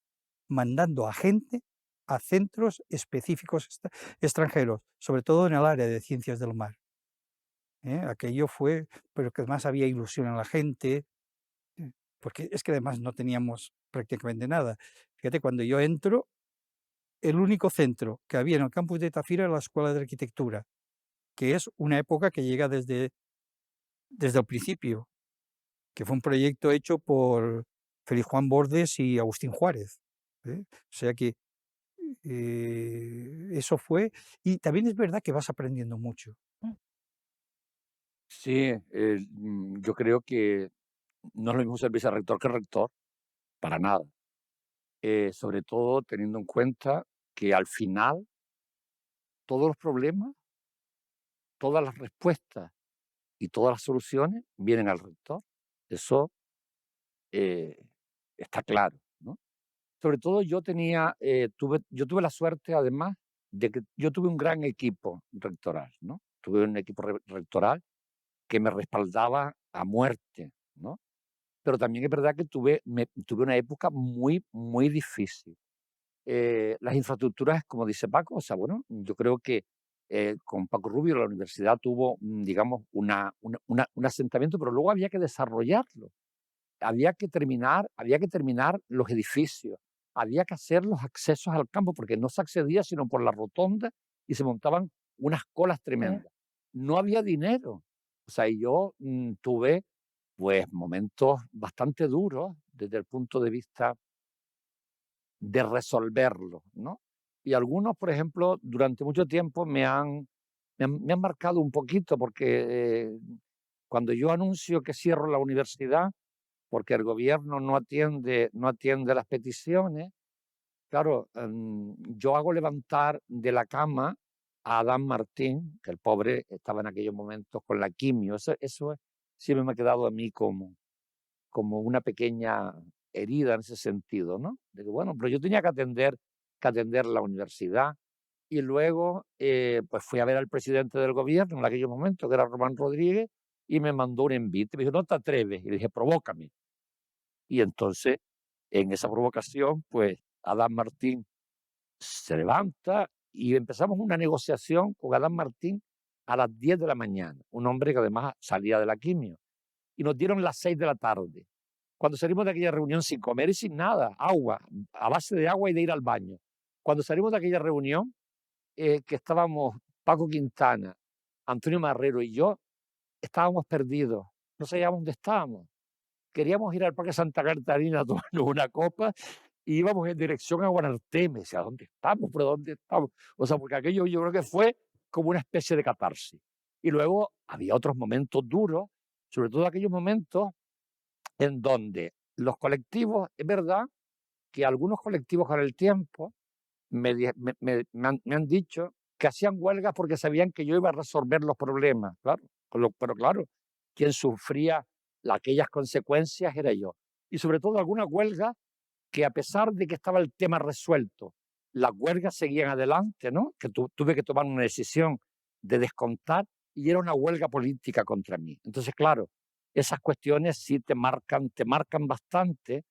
mandando a gente a centros específicos extranjeros, sobre todo en el área de ciencias del mar. Aquello fue, pero que además había ilusión en la gente, porque es que además no teníamos prácticamente nada. Fíjate, cuando yo entro, el único centro que había en el campus de Tafira era la Escuela de Arquitectura, que es una época que llega desde el principio, que fue un proyecto hecho por Félix Juan Bordes y Agustín Juárez. O sea que eso fue, y también es verdad que vas aprendiendo mucho. Sí, yo creo que no es lo mismo ser vicerrector que rector, para nada. Sobre todo teniendo en cuenta que al final todos los problemas, todas las respuestas y todas las soluciones vienen al rector. Eso eh, está claro, ¿no? Sobre todo yo tuve la suerte además de que yo tuve un gran equipo rectoral, ¿no? Tuve un equipo rectoral que me respaldaba a muerte, ¿no? Pero también es verdad que tuve una época muy, muy difícil. Las infraestructuras, como dice Paco, o sea, bueno, yo creo que con Paco Rubio la universidad tuvo, digamos, un asentamiento, pero luego había que desarrollarlo. Había que terminar los edificios, había que hacer los accesos al campo, porque no se accedía sino por la rotonda y se montaban unas colas Sí. tremendas. No había dinero. O sea, y yo tuve pues momentos bastante duros desde el punto de vista de resolverlo, ¿no? Y algunos, por ejemplo, durante mucho tiempo me han marcado un poquito, porque cuando yo anuncio que cierro la universidad, porque el gobierno no atiende las peticiones, claro, yo hago levantar de la cama a Adán Martín, que el pobre estaba en aquellos momentos con la quimio. Eso siempre me ha quedado a mí como una pequeña herida en ese sentido, ¿no? De que, bueno, pero yo tenía que atender la universidad. Y luego, pues fui a ver al presidente del gobierno en aquellos momentos, que era Román Rodríguez, y me mandó un envite. Me dijo, no te atreves. Y le dije, provócame. Y entonces, en esa provocación, pues Adán Martín se levanta y empezamos una negociación con Adán Martín a las 10 de la mañana, un hombre que además salía de la quimio. Y nos dieron las 6 de la tarde. Cuando salimos de aquella reunión sin comer y sin nada, agua, a base de agua y de ir al baño. Cuando salimos de aquella reunión, que estábamos Paco Quintana, Antonio Marrero y yo, estábamos perdidos, no sabíamos dónde estábamos. Queríamos ir al Parque Santa Catarina a tomarnos una copa y íbamos en dirección a Guanarteme. Decía, ¿dónde estamos? ¿Pero dónde estamos? O sea, porque aquello yo creo que fue como una especie de catarsis. Y luego había otros momentos duros, sobre todo aquellos momentos en donde los colectivos, es verdad que algunos colectivos con el tiempo me han dicho que hacían huelgas porque sabían que yo iba a resolver los problemas, claro. Pero claro, quien sufría aquellas consecuencias era yo. Y sobre todo algunas huelgas que, a pesar de que estaba el tema resuelto, las huelgas seguían adelante, ¿no? Que tuve que tomar una decisión de descontar, y era una huelga política contra mí. Entonces, claro, esas cuestiones sí te marcan bastante,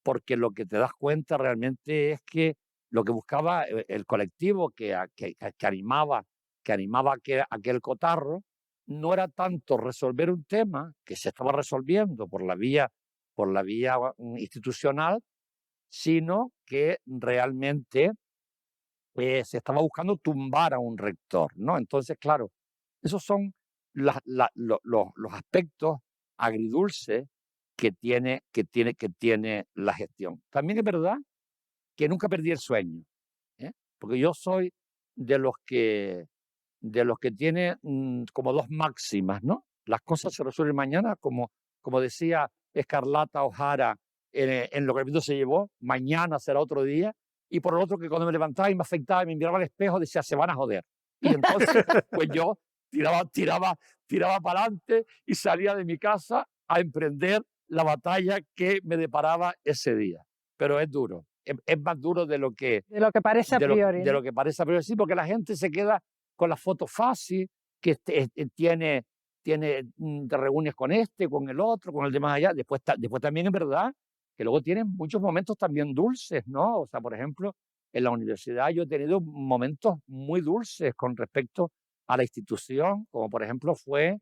porque lo que te das cuenta realmente es que lo que buscaba el colectivo que animaba, aquel cotarro, no era tanto resolver un tema que se estaba resolviendo por la vía institucional, sino que realmente se estaba buscando tumbar a un rector, ¿no? Entonces, claro, esos son los aspectos agridulces que tiene la gestión. También es verdad que nunca perdí el sueño, ¿eh? Porque yo soy de los que, de los que tiene como dos máximas, ¿no? Las cosas se resuelven mañana, como decía Escarlata O'Hara en Lo que el viento se llevó, mañana será otro día. Y por el otro, que cuando me levantaba y me afeitaba y me miraba al espejo, decía, se van a joder. Y entonces, pues yo tiraba para adelante y salía de mi casa a emprender la batalla que me deparaba ese día. Pero es duro, es más duro de lo que, De lo que parece a priori, de ¿no? lo que parece a priori, sí, porque la gente se queda con la foto fácil, que te reúnes con este, con el otro, con el de más allá. Después también es verdad que luego tienen muchos momentos también dulces, ¿no? O sea, por ejemplo, en la universidad yo he tenido momentos muy dulces con respecto a la institución, como por ejemplo fue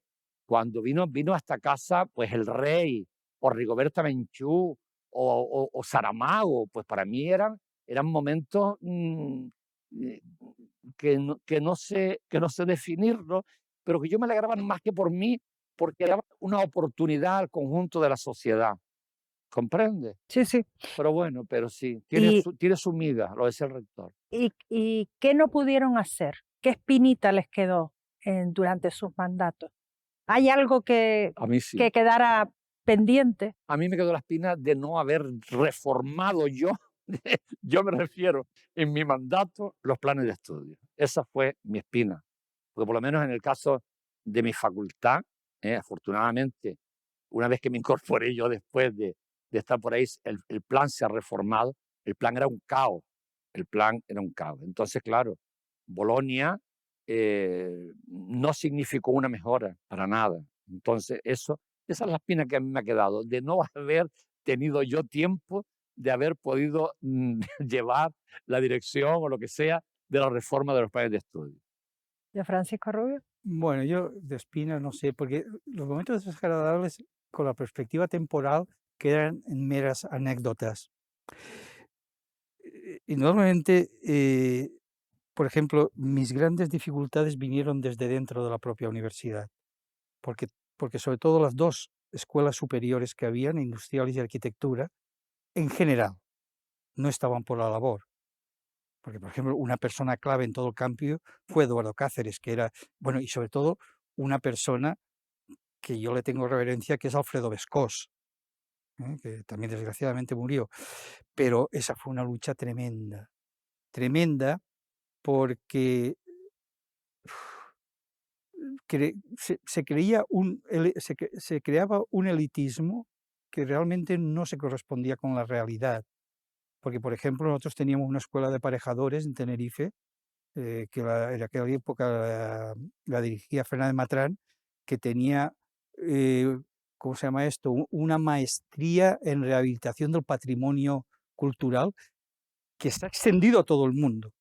cuando vino a esta casa pues el rey, o Rigoberta Menchú, o Saramago, pues para mí eran momentos eh, que no sé definirlo, pero que yo me alegraban más que por mí, porque era una oportunidad al conjunto de la sociedad. ¿Comprende? Sí, sí. Pero bueno, pero sí, ¿Y, tiene su miga, lo decía el rector. y qué no pudieron hacer? ¿Qué espinita les quedó durante sus mandatos? ¿Hay algo A mí sí. que quedara pendiente? A mí me quedó la espina de no haber reformado yo, yo me refiero, en mi mandato, los planes de estudio. Esa fue mi espina. Porque por lo menos en el caso de mi facultad, afortunadamente, una vez que me incorporé yo después de estar por ahí, el plan se ha reformado. El plan era un caos. El plan era un caos. Entonces, claro, Bolonia no significó una mejora para nada. Entonces, esa es la espina que a mí me ha quedado, de no haber tenido yo tiempo de haber podido llevar la dirección o lo que sea de la reforma de los planes de estudio. ¿De Francisco Rubio? Bueno, yo de Espina no sé, porque los momentos desagradables con la perspectiva temporal quedan en meras anécdotas. Y normalmente, por ejemplo, mis grandes dificultades vinieron desde dentro de la propia universidad, porque, porque sobre todo las dos escuelas superiores que habían, industriales y arquitectura, en general, no estaban por la labor. Porque, por ejemplo, una persona clave en todo el cambio fue Eduardo Cáceres, que era, bueno, y sobre todo una persona que yo le tengo reverencia, que es Alfredo Bescós, que también desgraciadamente murió. Pero esa fue una lucha tremenda, tremenda, porque se creaba un elitismo que realmente no se correspondía con la realidad. Porque, por ejemplo, nosotros teníamos una escuela de aparejadores en Tenerife, en aquella época la dirigía Fernández Matrán, que tenía, ¿cómo se llama esto? Una maestría en rehabilitación del patrimonio cultural que está extendido a todo el mundo.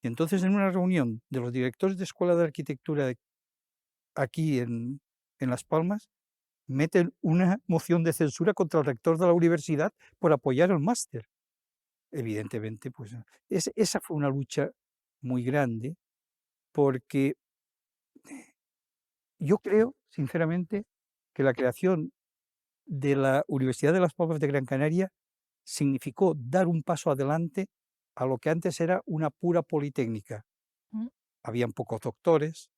Y entonces, en una reunión de los directores de Escuela de Arquitectura aquí en Las Palmas, meten una moción de censura contra el rector de la universidad por apoyar el máster. Evidentemente, pues esa fue una lucha muy grande, porque yo creo, sinceramente, que la creación de la Universidad de Las Palmas de Gran Canaria significó dar un paso adelante a lo que antes era una pura politécnica. Mm, Habían pocos doctores,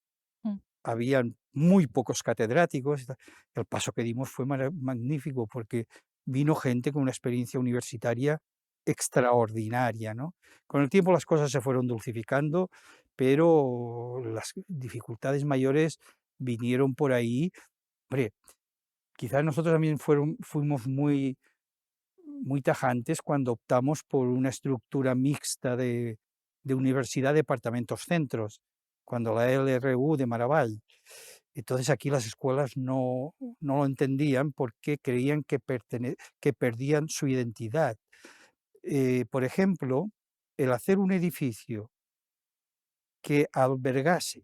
mm. habían muy pocos catedráticos. El paso que dimos fue magnífico, porque vino gente con una experiencia universitaria extraordinaria, ¿no? Con el tiempo las cosas se fueron dulcificando, pero las dificultades mayores vinieron por ahí. Hombre, quizás nosotros también fuimos muy tajantes cuando optamos por una estructura mixta de universidad, departamentos, centros, cuando la LRU de Maravall. Entonces aquí las escuelas no lo entendían porque creían que perdían su identidad. Por ejemplo, el hacer un edificio que albergase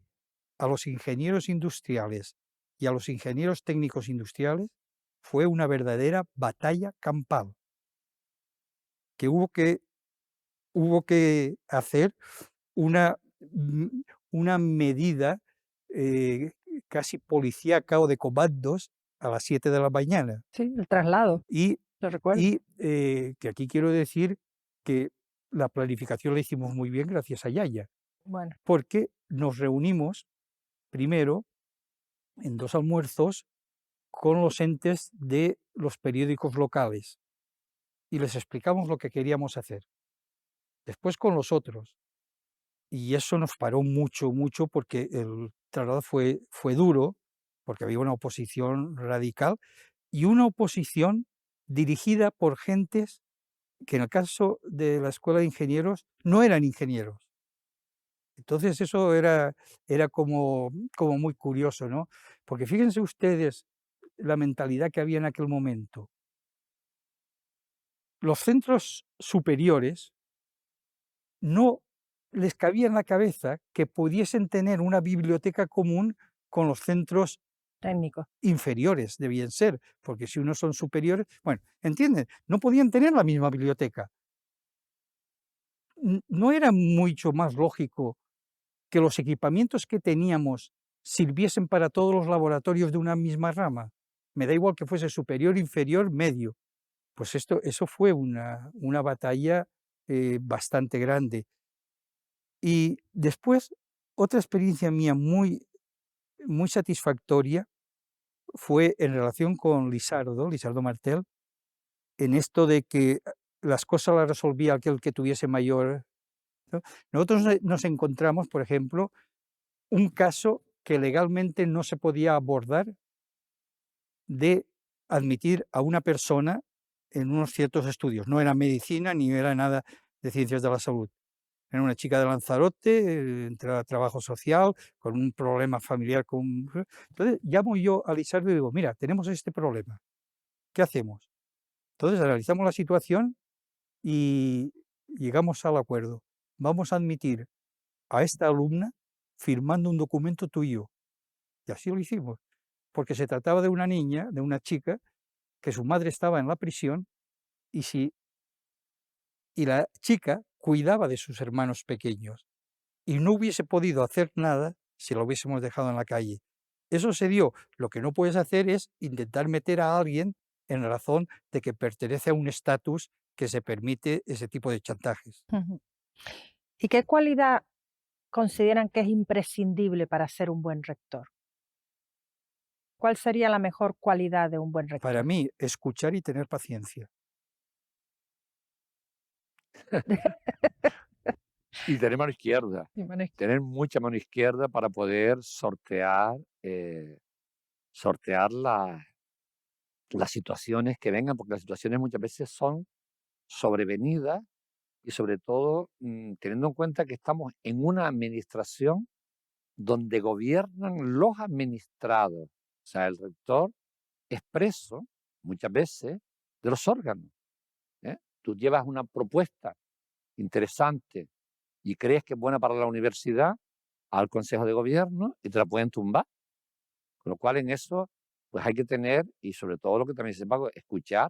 a los ingenieros industriales y a los ingenieros técnicos industriales fue una verdadera batalla campal, que hubo que hacer una, una medida eh, casi policíaca o de comandos a las 7 de la mañana. Sí, el traslado, Y, lo recuerdo. que aquí quiero decir que la planificación la hicimos muy bien gracias a Yaya, Bueno, porque nos reunimos primero en 2 almuerzos con los entes de los periódicos locales y les explicamos lo que queríamos hacer. Después con los otros. Y eso nos paró mucho, mucho, porque el traslado fue duro, porque había una oposición radical y una oposición dirigida por gentes que en el caso de la Escuela de Ingenieros no eran ingenieros. Entonces eso era como muy curioso, ¿no? Porque fíjense ustedes la mentalidad que había en aquel momento. Los centros superiores no les cabía en la cabeza que pudiesen tener una biblioteca común con los centros técnico. inferiores, debían ser, porque si unos son superiores, bueno, ¿entienden? No podían tener la misma biblioteca. ¿No era mucho más lógico que los equipamientos que teníamos sirviesen para todos los laboratorios de una misma rama? Me da igual que fuese superior, inferior, medio. Pues eso fue una batalla bastante grande. Y después, otra experiencia mía muy satisfactoria fue en relación con Lisardo Martel, en esto de que las cosas las resolvía aquel que tuviese mayor, ¿no? Nosotros nos encontramos, por ejemplo, un caso que legalmente no se podía abordar de admitir a una persona en unos ciertos estudios. No era medicina ni era nada de ciencias de la salud. Era una chica de Lanzarote, entró a trabajo social, con un problema familiar. Entonces llamo yo a Lisardo y digo, mira, tenemos este problema, ¿qué hacemos? Entonces analizamos la situación y llegamos al acuerdo. Vamos a admitir a esta alumna firmando un documento tuyo. Y así lo hicimos, porque se trataba de una niña, de una chica, que su madre estaba en la prisión y, y la chica cuidaba de sus hermanos pequeños. Y no hubiese podido hacer nada si lo hubiésemos dejado en la calle. Eso se dio. Lo que no puedes hacer es intentar meter a alguien en razón de que pertenece a un estatus que se permite ese tipo de chantajes. Ujú. ¿Y qué cualidad consideran que es imprescindible para ser un buen rector? ¿Cuál sería la mejor cualidad de un buen rector? Para mí, escuchar y tener paciencia. Y tener mano izquierda. Sí, bueno, Tener mucha mano izquierda para poder sortear las situaciones que vengan, porque las situaciones muchas veces son sobrevenidas y sobre todo teniendo en cuenta que estamos en una administración donde gobiernan los administrados. O sea, el rector es preso muchas veces de los órganos. ¿Eh? Tú llevas una propuesta interesante y crees que es buena para la universidad al Consejo de Gobierno y te la pueden tumbar. Con lo cual en eso pues hay que tener, y sobre todo lo que también se paga, escuchar,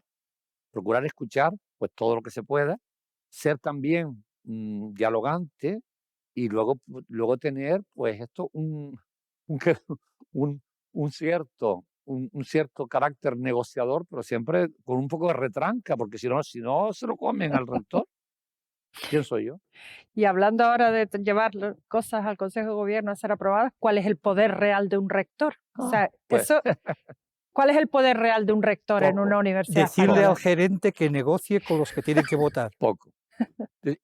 procurar escuchar pues todo lo que se pueda, ser también dialogante y luego tener pues esto un, un, un cierto carácter negociador, pero siempre con un poco de retranca, porque si no se lo comen al rector. ¿Quién soy yo? y hablando ahora de llevar cosas al Consejo de Gobierno a ser aprobadas, ¿cuál es el poder real de un rector? O sea, Pues eso, ¿cuál es el poder real de un rector en poco. una universidad Decirle española? al gerente que negocie con los que tienen que votar. Poco.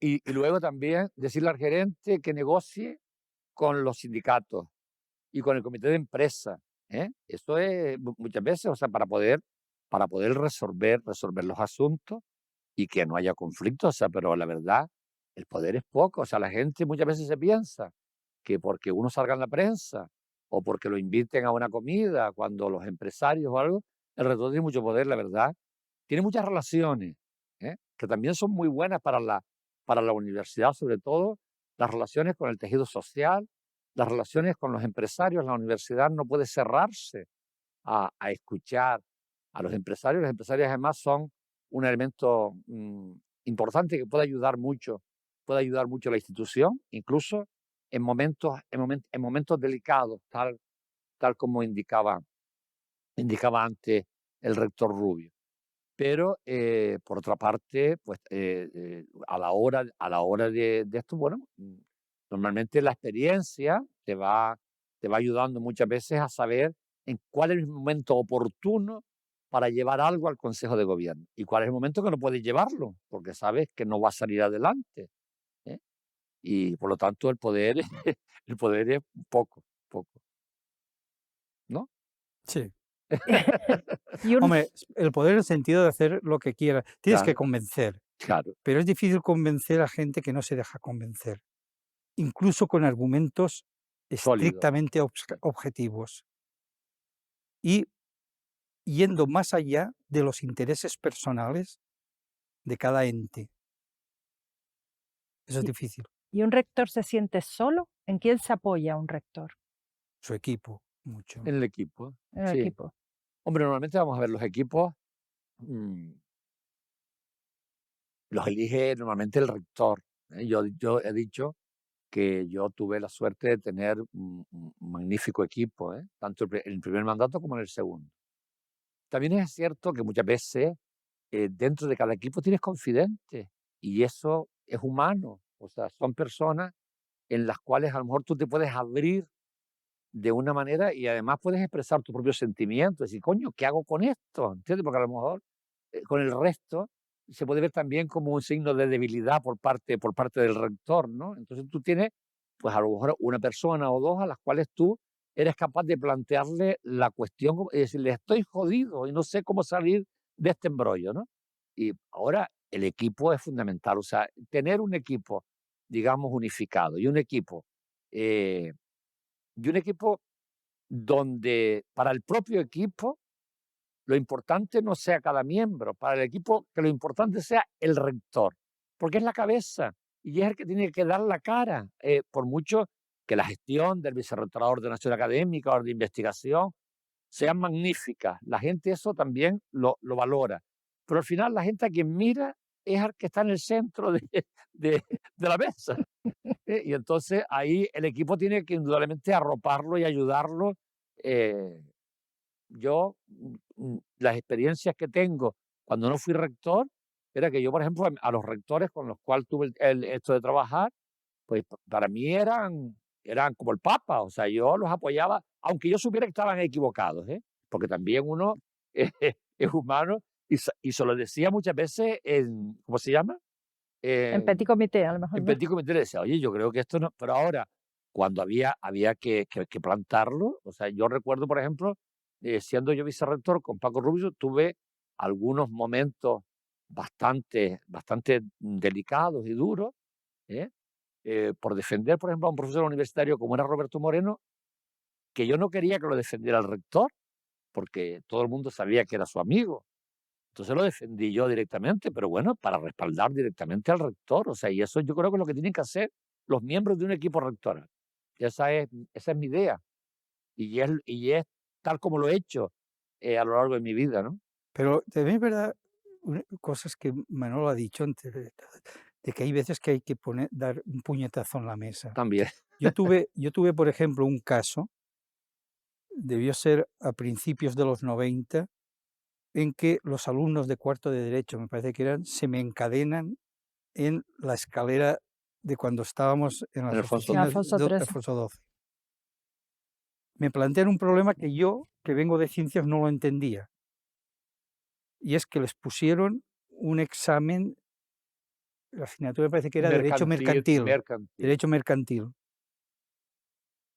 Y luego también decirle al gerente que negocie con los sindicatos y con el comité de empresa. Esto es muchas veces, o sea, para poder resolver los asuntos y que no haya conflictos, o sea, pero la verdad, el poder es poco. O sea, la gente muchas veces se piensa que porque uno salga en la prensa o porque lo inviten a una comida, cuando los empresarios o algo, el rector tiene mucho poder, la verdad. Tiene muchas relaciones, que también son muy buenas para la universidad, sobre todo las relaciones con el tejido social, las relaciones con los empresarios. La universidad no puede cerrarse a escuchar a los empresarios. Los empresarios además son un elemento importante que puede ayudar mucho a la institución, incluso en momentos delicados, tal como indicaba antes el rector Rubio. Pero, por otra parte, pues, a la hora de esto, bueno, normalmente la experiencia te va ayudando muchas veces a saber en cuál es el momento oportuno para llevar algo al Consejo de Gobierno y cuál es el momento que no puedes llevarlo, porque sabes que no va a salir adelante, ¿eh? Y, por lo tanto, el poder el poder es poco, ¿no? Sí. Y un, Hombre, el poder en el sentido de hacer lo que quieras. Tienes que Claro, convencer, claro, pero es difícil convencer a gente que no se deja convencer, incluso con argumentos sólido. estrictamente objetivos y yendo más allá de los intereses personales de cada ente. Eso es y- difícil. y un rector se siente solo. ¿En quién se apoya un rector? Su equipo, mucho. En el equipo, En el sí. equipo. Hombre, normalmente vamos a ver los equipos, mm, los elige normalmente el rector, ¿eh? Yo he dicho que yo tuve la suerte de tener un magnífico equipo, tanto en el primer mandato como en el segundo. También es cierto que muchas veces dentro de cada equipo tienes confidentes y eso es humano, o sea, son personas en las cuales a lo mejor tú te puedes abrir de una manera y además puedes expresar tus propios sentimientos, decir, coño, ¿qué hago con esto? ¿Entiendes? Porque a lo mejor con el resto se puede ver también como un signo de debilidad por parte del rector, ¿no? Entonces tú tienes, pues a lo mejor una persona o dos a las cuales tú eres capaz de plantearle la cuestión y decirle, estoy jodido y no sé cómo salir de este embrollo, ¿no? Y ahora el equipo es fundamental, o sea, tener un equipo, digamos, unificado eh, y un equipo donde para el propio equipo lo importante no sea cada miembro, para el equipo que lo importante sea el rector, porque es la cabeza y es el que tiene que dar la cara, por mucho que la gestión del vicerrectorado de ordenación académica o de investigación sean magníficas. La gente eso también lo valora, pero al final la gente a quien mira es al que está en el centro de la mesa. Y entonces ahí el equipo tiene que indudablemente arroparlo y ayudarlo. eh, las experiencias que tengo cuando no fui rector, era que yo, por ejemplo, a los rectores con los cuales tuve esto de trabajar, pues para mí eran como el Papa, o sea, yo los apoyaba, aunque yo supiera que estaban equivocados, porque también uno es humano y se lo decía muchas veces en, ¿cómo se llama? En petit comité, a lo mejor, En ¿no? petit comité le decía, oye, yo creo que esto no, pero ahora, cuando había que plantarlo, o sea, yo recuerdo, por ejemplo, siendo yo vicerrector con Paco Rubio, tuve algunos momentos bastante delicados y duros, ¿eh? Por defender, por ejemplo, a un profesor universitario como era Roberto Moreno, que yo no quería que lo defendiera el rector, porque todo el mundo sabía que era su amigo. Entonces lo defendí yo directamente, pero bueno, para respaldar directamente al rector. O sea, y eso yo creo que es lo que tienen que hacer los miembros de un equipo rectoral. Esa es mi idea. Y es tal como lo he hecho a lo largo de mi vida, ¿no? Pero también es verdad, cosas que Manolo ha dicho antes, de que hay veces que hay que dar un puñetazo en la mesa. También. Yo tuve, por ejemplo, un caso, debió ser a principios de los 90, en que los alumnos de cuarto de Derecho, me parece que eran, se me encadenan en la escalera de cuando estábamos en En las Alfonso En oficinas XIII. Alfonso de XIII. Alfonso XII. Me plantean un problema que yo, que vengo de ciencias, no lo entendía. Y es que les pusieron un examen, la asignatura me parece que era Derecho Mercantil, Mercantil. Derecho Mercantil.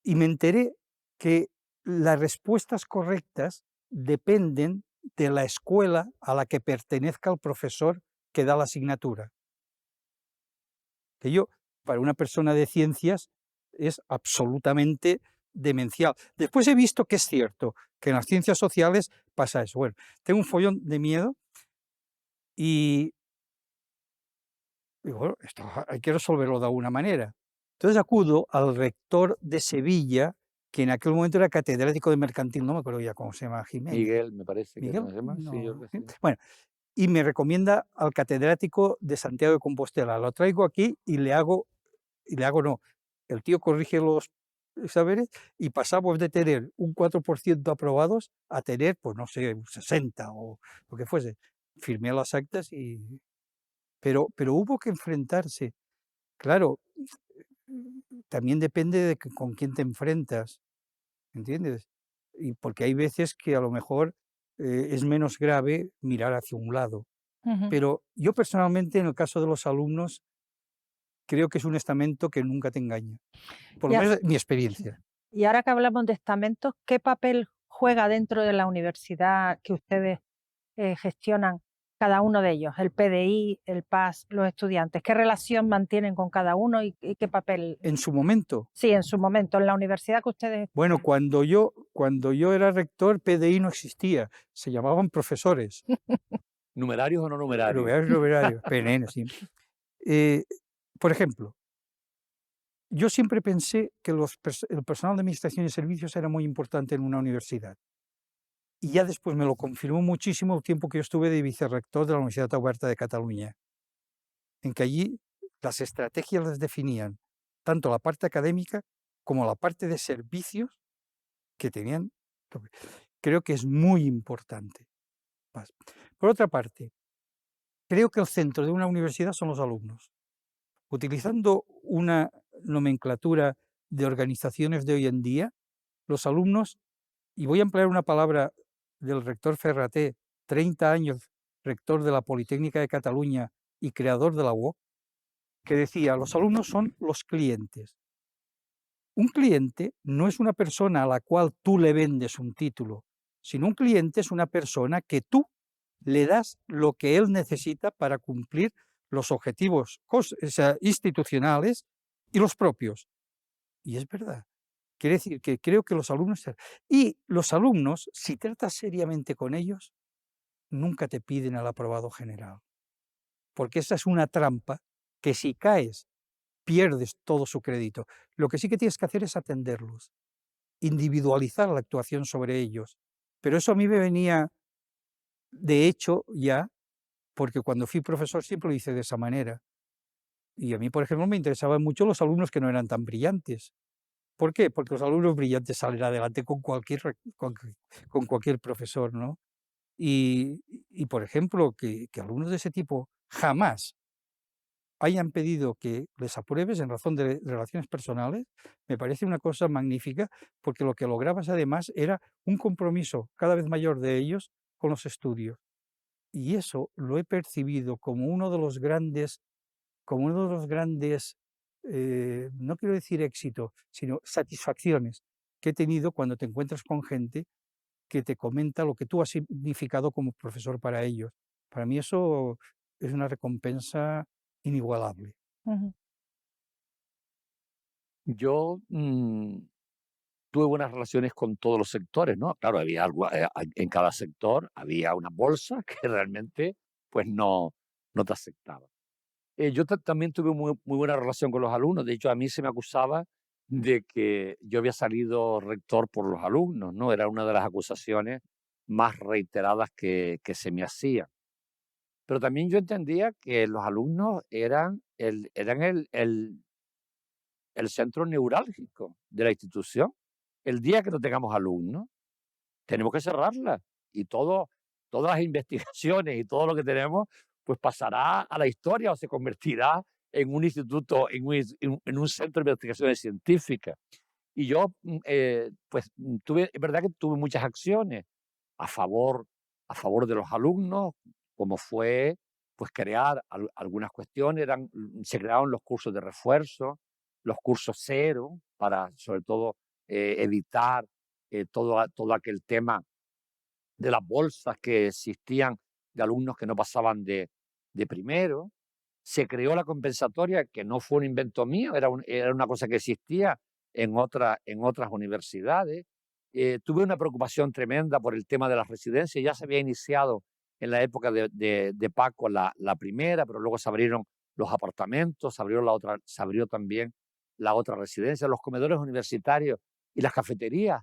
Y me enteré que las respuestas correctas dependen de la escuela a la que pertenezca el profesor que da la asignatura. Que yo, para una persona de ciencias, es absolutamente demencial. Después he visto que es cierto, que en las ciencias sociales pasa eso. Bueno, tengo un follón de miedo y digo, bueno, esto hay que resolverlo de alguna manera. Entonces acudo al rector de Sevilla, que en aquel momento era catedrático de mercantil, no me acuerdo ya cómo se llama, Jiménez. Miguel, me parece que ¿Miguel? se llama. Sí, yo No. creo que sí. Bueno, y me recomienda al catedrático de Santiago de Compostela. Lo traigo aquí y le hago no, el tío corrige los saberes y pasamos de tener un 4% aprobados a tener, pues no sé, un 60 o lo que fuese. Firmé las actas y... Pero hubo que enfrentarse. Claro, también depende de con quién te enfrentas, ¿entiendes? Y porque hay veces que a lo mejor es menos grave mirar hacia un lado. Ujú. Pero yo personalmente, en el caso de los alumnos, creo que es un estamento que nunca te engaña. Por Y, lo a- menos mi experiencia. y ahora que hablamos de estamentos, ¿qué papel juega dentro de la universidad que ustedes gestionan cada uno de ellos? El PDI, el PAS, los estudiantes. ¿Qué relación mantienen con cada uno y qué papel? En su momento, Sí, en su momento, en la universidad que ustedes... bueno, cuando yo era rector, PDI no existía, se llamaban profesores, ¿Numerarios o no numerarios? numerarios, PNN, sí. Eh, por ejemplo, yo siempre pensé que el personal de administración y servicios era muy importante en una universidad. Y ya después me lo confirmó muchísimo el tiempo que yo estuve de vicerrector de la Universidad Oberta de Cataluña, en que allí las estrategias las definían tanto la parte académica como la parte de servicios que tenían. Creo que es muy importante. Por otra parte, creo que el centro de una universidad son los alumnos. Utilizando una nomenclatura de organizaciones de hoy en día, los alumnos, y voy a emplear una palabra del rector Ferraté, 30 años rector de la Politécnica de Cataluña y creador de la UOC, que decía, los alumnos son los clientes. Un cliente no es una persona a la cual tú le vendes un título, sino un cliente es una persona que tú le das lo que él necesita para cumplir los objetivos institucionales y los propios. Y es verdad. Quiere decir que creo que los alumnos... Y los alumnos, si tratas seriamente con ellos, nunca te piden el aprobado general. Porque esa es una trampa que si caes, pierdes todo su crédito. Lo que sí que tienes que hacer es atenderlos, individualizar la actuación sobre ellos. Pero eso a mí me venía de hecho ya, porque cuando fui profesor siempre lo hice de esa manera. Y a mí, por ejemplo, me interesaban mucho los alumnos que no eran tan brillantes. ¿Por qué? Porque los alumnos brillantes salen adelante con cualquier profesor, ¿no? Y, por ejemplo, que alumnos de ese tipo jamás hayan pedido que les apruebes en razón de relaciones personales, me parece una cosa magnífica, porque lo que lograbas además era un compromiso cada vez mayor de ellos con los estudios. Y eso lo he percibido como uno de los grandes, no quiero decir éxito, sino satisfacciones que he tenido cuando te encuentras con gente que te comenta lo que tú has significado como profesor para ellos. Para mí eso es una recompensa inigualable. Ujú. Yo tuve buenas relaciones con todos los sectores, ¿no? Claro, había algo, en cada sector había una bolsa que realmente pues no te aceptaba. Yo también tuve muy buena relación con los alumnos. De hecho, a mí se me acusaba de que yo había salido rector por los alumnos, ¿no? Era una de las acusaciones más reiteradas que se me hacían. Pero también yo entendía que los alumnos eran el centro neurálgico de la institución. El día que no tengamos alumnos, tenemos que cerrarla y todas las investigaciones y todo lo que tenemos, pues pasará a la historia o se convertirá en un instituto, en un centro de investigaciones científicas. Y yo, es verdad que tuve muchas acciones a favor, a favor de los alumnos, como fue pues crear algunas cuestiones, se crearon los cursos de refuerzo, los cursos cero, para sobre todo evitar todo aquel tema de las bolsas que existían de alumnos que no pasaban de primero. Se creó la compensatoria, que no fue un invento mío, era una cosa que existía en otras universidades. Tuve una preocupación tremenda por el tema de las residencias. Ya se había iniciado en la época de Paco la primera, pero luego se abrieron los apartamentos, se abrió también la otra residencia, los comedores universitarios y las cafeterías,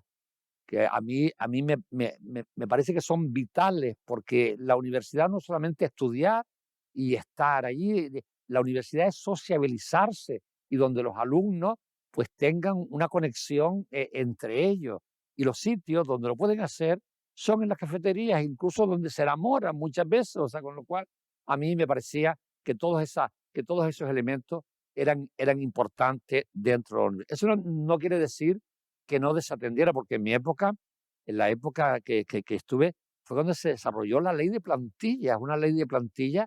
que a mí me parece que son vitales, porque la universidad no solamente es estudiar y estar allí, la universidad es sociabilizarse y donde los alumnos pues tengan una conexión entre ellos. Y los sitios donde lo pueden hacer son en las cafeterías, incluso donde se enamoran muchas veces, o sea, con lo cual a mí me parecía que todos esos elementos eran importantes dentro de la universidad. Eso no quiere decir que no desatendiera, porque en la época que estuve, fue cuando se desarrolló la ley de plantillas, una ley de plantillas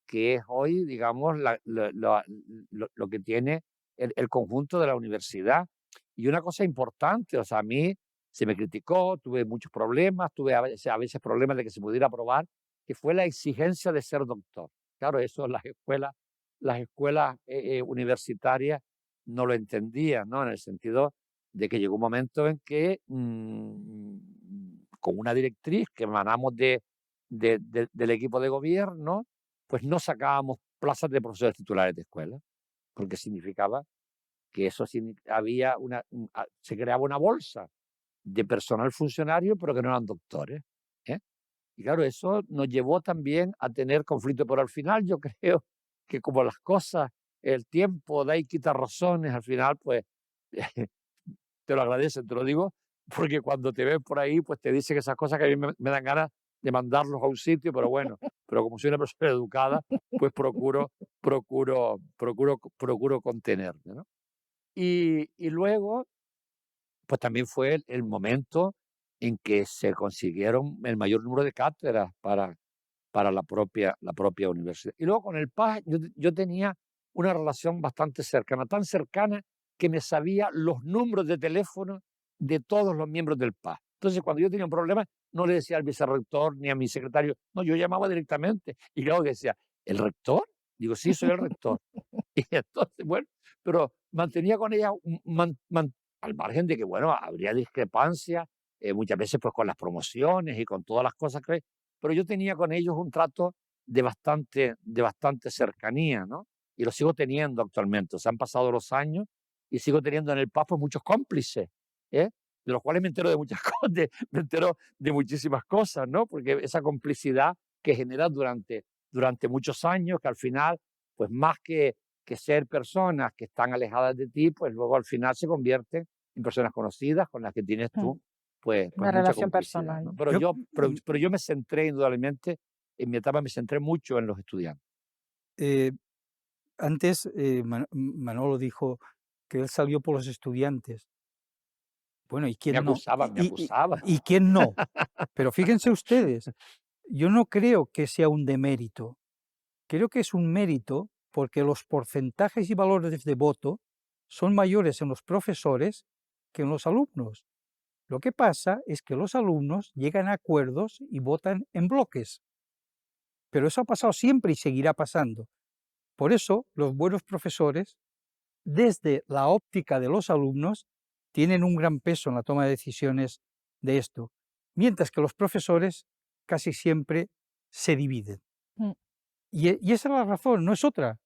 que es hoy, digamos, lo que tiene el conjunto de la universidad. Y una cosa importante, o sea, a mí se me criticó, tuve muchos problemas, tuve a veces problemas de que se pudiera aprobar, que fue la exigencia de ser doctor. Claro, eso las escuelas universitarias no lo entendían, ¿no? En el sentido de que llegó un momento en que con una directriz que emanamos del equipo de gobierno, pues no sacábamos plazas de profesores titulares de escuela, porque significaba que eso se creaba una bolsa de personal funcionario, pero que no eran doctores, ¿eh? Y claro, eso nos llevó también a tener conflicto, pero al final yo creo que como las cosas, el tiempo da y quita razones, al final pues te lo agradecen, te lo digo, porque cuando te ven por ahí, pues te dicen esas cosas que a mí me dan ganas de mandarlos a un sitio, pero bueno, pero como soy una persona educada, pues procuro contenerme, ¿no? Y luego, pues también fue el momento en que se consiguieron el mayor número de cátedras para la propia universidad. Y luego con el PAS yo tenía una relación bastante cercana, tan cercana que me sabía los números de teléfono de todos los miembros del PAS. Entonces, cuando yo tenía un problema, no le decía al vicerrector ni a mi secretario, no, yo llamaba directamente. Y luego decía, ¿el rector? Digo, sí, soy el rector. Y entonces, bueno, pero mantenía con ella, al margen de que, bueno, habría discrepancias, muchas veces pues con las promociones y con todas las cosas que... Pero yo tenía con ellos un trato de bastante cercanía, ¿no? Y lo sigo teniendo actualmente. Se han pasado los años y sigo teniendo en el PAS pues muchos cómplices, ¿eh? De los cuales me entero de muchas cosas, me entero de muchísimas cosas, ¿no? Porque esa complicidad que generas durante muchos años, que al final, pues más que ser personas que están alejadas de ti, pues luego al final se convierten en personas conocidas con las que tienes tú pues Una mucha relación complicidad, personal. ¿no? Pero yo me centré indudablemente, en mi etapa me centré mucho en los estudiantes. Antes Manolo dijo que él salió por los estudiantes. Bueno, ¿y quién Me no? acusaban, me acusaban. ¿Y quién no? Pero fíjense ustedes, yo no creo que sea un demérito. Creo que es un mérito porque los porcentajes y valores de voto son mayores en los profesores que en los alumnos. Lo que pasa es que los alumnos llegan a acuerdos y votan en bloques. Pero eso ha pasado siempre y seguirá pasando. Por eso, los buenos profesores, desde la óptica de los alumnos, tienen un gran peso en la toma de decisiones de esto, mientras que los profesores casi siempre se dividen. Y esa es la razón, no es otra.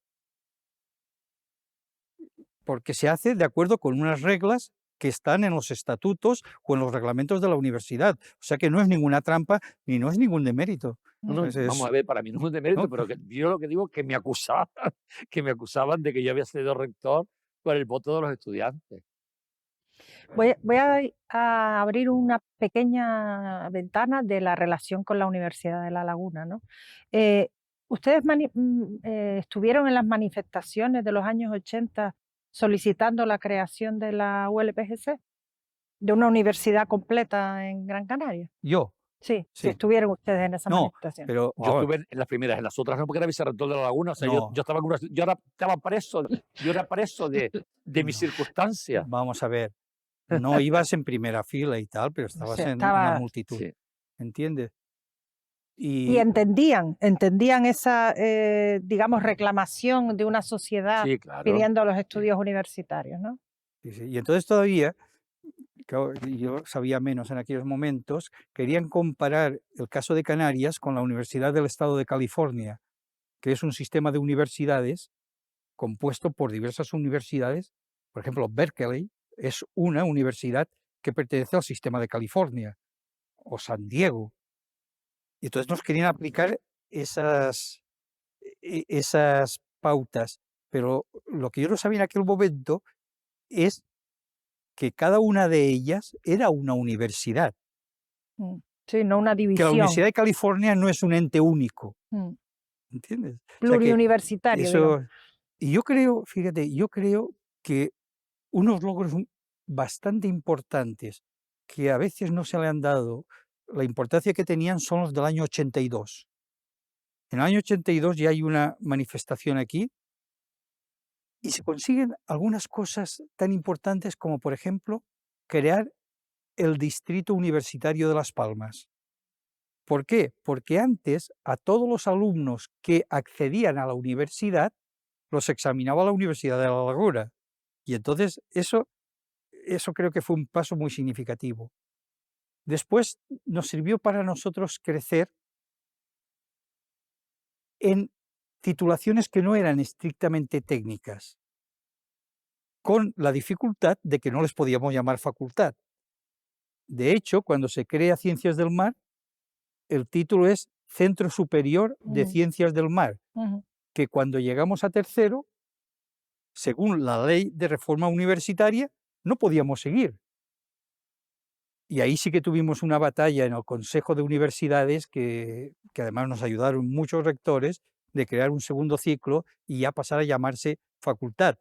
Porque se hace de acuerdo con unas reglas que están en los estatutos o en los reglamentos de la universidad. O sea que no es ninguna trampa ni no es ningún demérito. No, vamos a ver, para mí no es un demérito, ¿no? pero yo lo que digo es que me acusaban de que yo había sido rector por el voto de los estudiantes. Voy a abrir una pequeña ventana de la relación con la Universidad de La Laguna, ¿no? ¿Ustedes estuvieron en las manifestaciones de los años 80 solicitando la creación de la ULPGC? ¿De una universidad completa en Gran Canaria? Yo. Sí, Sí. estuvieron ustedes en esa No, manifestación. pero Yo estuve en las primeras, en las otras no, porque era vicerrector de La Laguna. O sea, No. yo estaba preso, yo era preso de mis circunstancias. Vamos a ver, no ibas en primera fila y tal, pero estabas sea, en una multitud, Sí. ¿entiendes? Y entendían esa, digamos, reclamación de una sociedad Sí, claro. pidiendo los estudios universitarios, ¿no? Sí, sí. Y entonces todavía, claro, yo sabía menos en aquellos momentos, querían comparar el caso de Canarias con la Universidad del Estado de California, que es un sistema de universidades compuesto por diversas universidades. Por ejemplo, Berkeley es una universidad que pertenece al sistema de California, o San Diego. Y entonces nos querían aplicar esas pautas. Pero lo que yo no sabía en aquel momento es que cada una de ellas era una universidad. Sí, no una Que la división. Universidad de California no es un ente único, Mm. ¿entiendes? O sea que Pluriuniversitario, digamos. eso, y yo creo, fíjate, yo creo que unos logros bastante importantes que a veces no se le han dado la importancia que tenían son los del año 82. En el año 82 ya hay una manifestación aquí y se consiguen algunas cosas tan importantes como, por ejemplo, crear el Distrito Universitario de Las Palmas. ¿Por qué? Porque antes a todos los alumnos que accedían a la universidad los examinaba la Universidad de La Laguna. Y entonces eso creo que fue un paso muy significativo. Después nos sirvió para nosotros crecer en titulaciones que no eran estrictamente técnicas, con la dificultad de que no les podíamos llamar facultad. De hecho, cuando se crea Ciencias del Mar, el título es Centro Superior de Ciencias del Mar, que cuando llegamos a tercero, según la ley de reforma universitaria, no podíamos seguir. Y ahí sí que tuvimos una batalla en el Consejo de Universidades, que además nos ayudaron muchos rectores, de crear un segundo ciclo y ya pasar a llamarse facultad.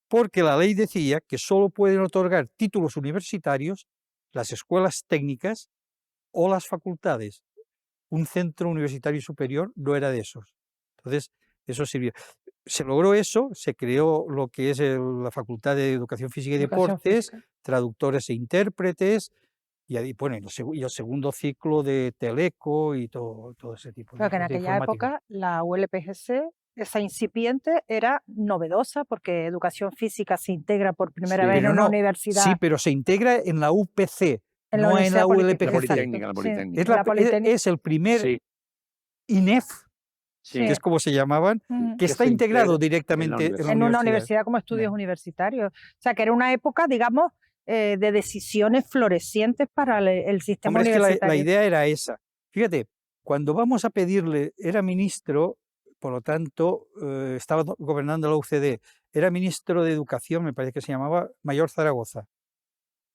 Porque la ley decía que solo pueden otorgar títulos universitarios las escuelas técnicas o las facultades. Un centro universitario superior no era de esos. Entonces, eso sirvió. Se logró eso, se creó lo que es la Facultad de Educación Física y Deportes, traductores e intérpretes, y ahí, bueno, y el segundo ciclo de Teleco y todo ese tipo Pero que en de aquella informática. época la ULPGC, esa incipiente, era novedosa porque educación física se integra por primera Sí. vez en Pero una no, universidad. sí, pero se integra en la UPC, En la no en la Universidad Politécnica, La ULPGC. Politécnica, la Sí, Politécnica. Es, en la Politécnica. es el primer Sí, INEF, sí. que es como se llamaban, Ujú. que está se integrado integra directamente en la En una universidad. universidad como estudios universitarios. O sea, que era una época, digamos, de decisiones florecientes para el sistema Hombre, es que universitario. la idea era esa. Fíjate, cuando vamos a pedirle, era ministro, por lo tanto, estaba gobernando la UCD, era ministro de Educación, me parece que se llamaba Mayor Zaragoza.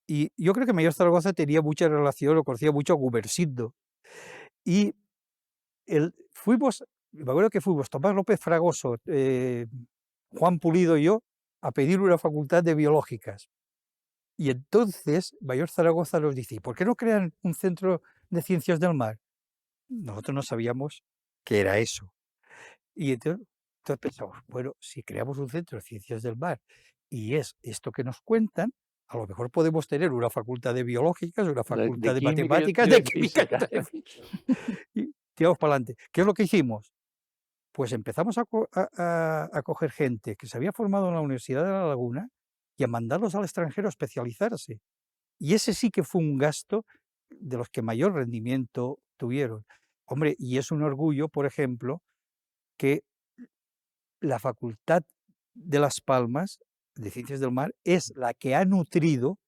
Y yo creo que Mayor Zaragoza tenía mucha relación, lo conocía mucho a Gumersindo. Y me acuerdo que fuimos Tomás López Fragoso, Juan Pulido y yo, a pedir una facultad de biológicas. Y entonces Mayor Zaragoza nos dice, ¿por qué no crean un centro de ciencias del mar? Nosotros no sabíamos qué era eso. Y entonces pensamos, bueno, si creamos un centro de ciencias del mar y es esto que nos cuentan, a lo mejor podemos tener una facultad de biológicas, una facultad de matemáticas, de química, y tiramos para adelante. ¿Qué es lo que hicimos? Pues empezamos a coger gente que se había formado en la Universidad de La Laguna y a mandarlos al extranjero a especializarse. Y ese sí que fue un gasto de los que mayor rendimiento tuvieron. Hombre, y es un orgullo, por ejemplo, que la Facultad de Las Palmas de Ciencias del Mar es la que ha nutrido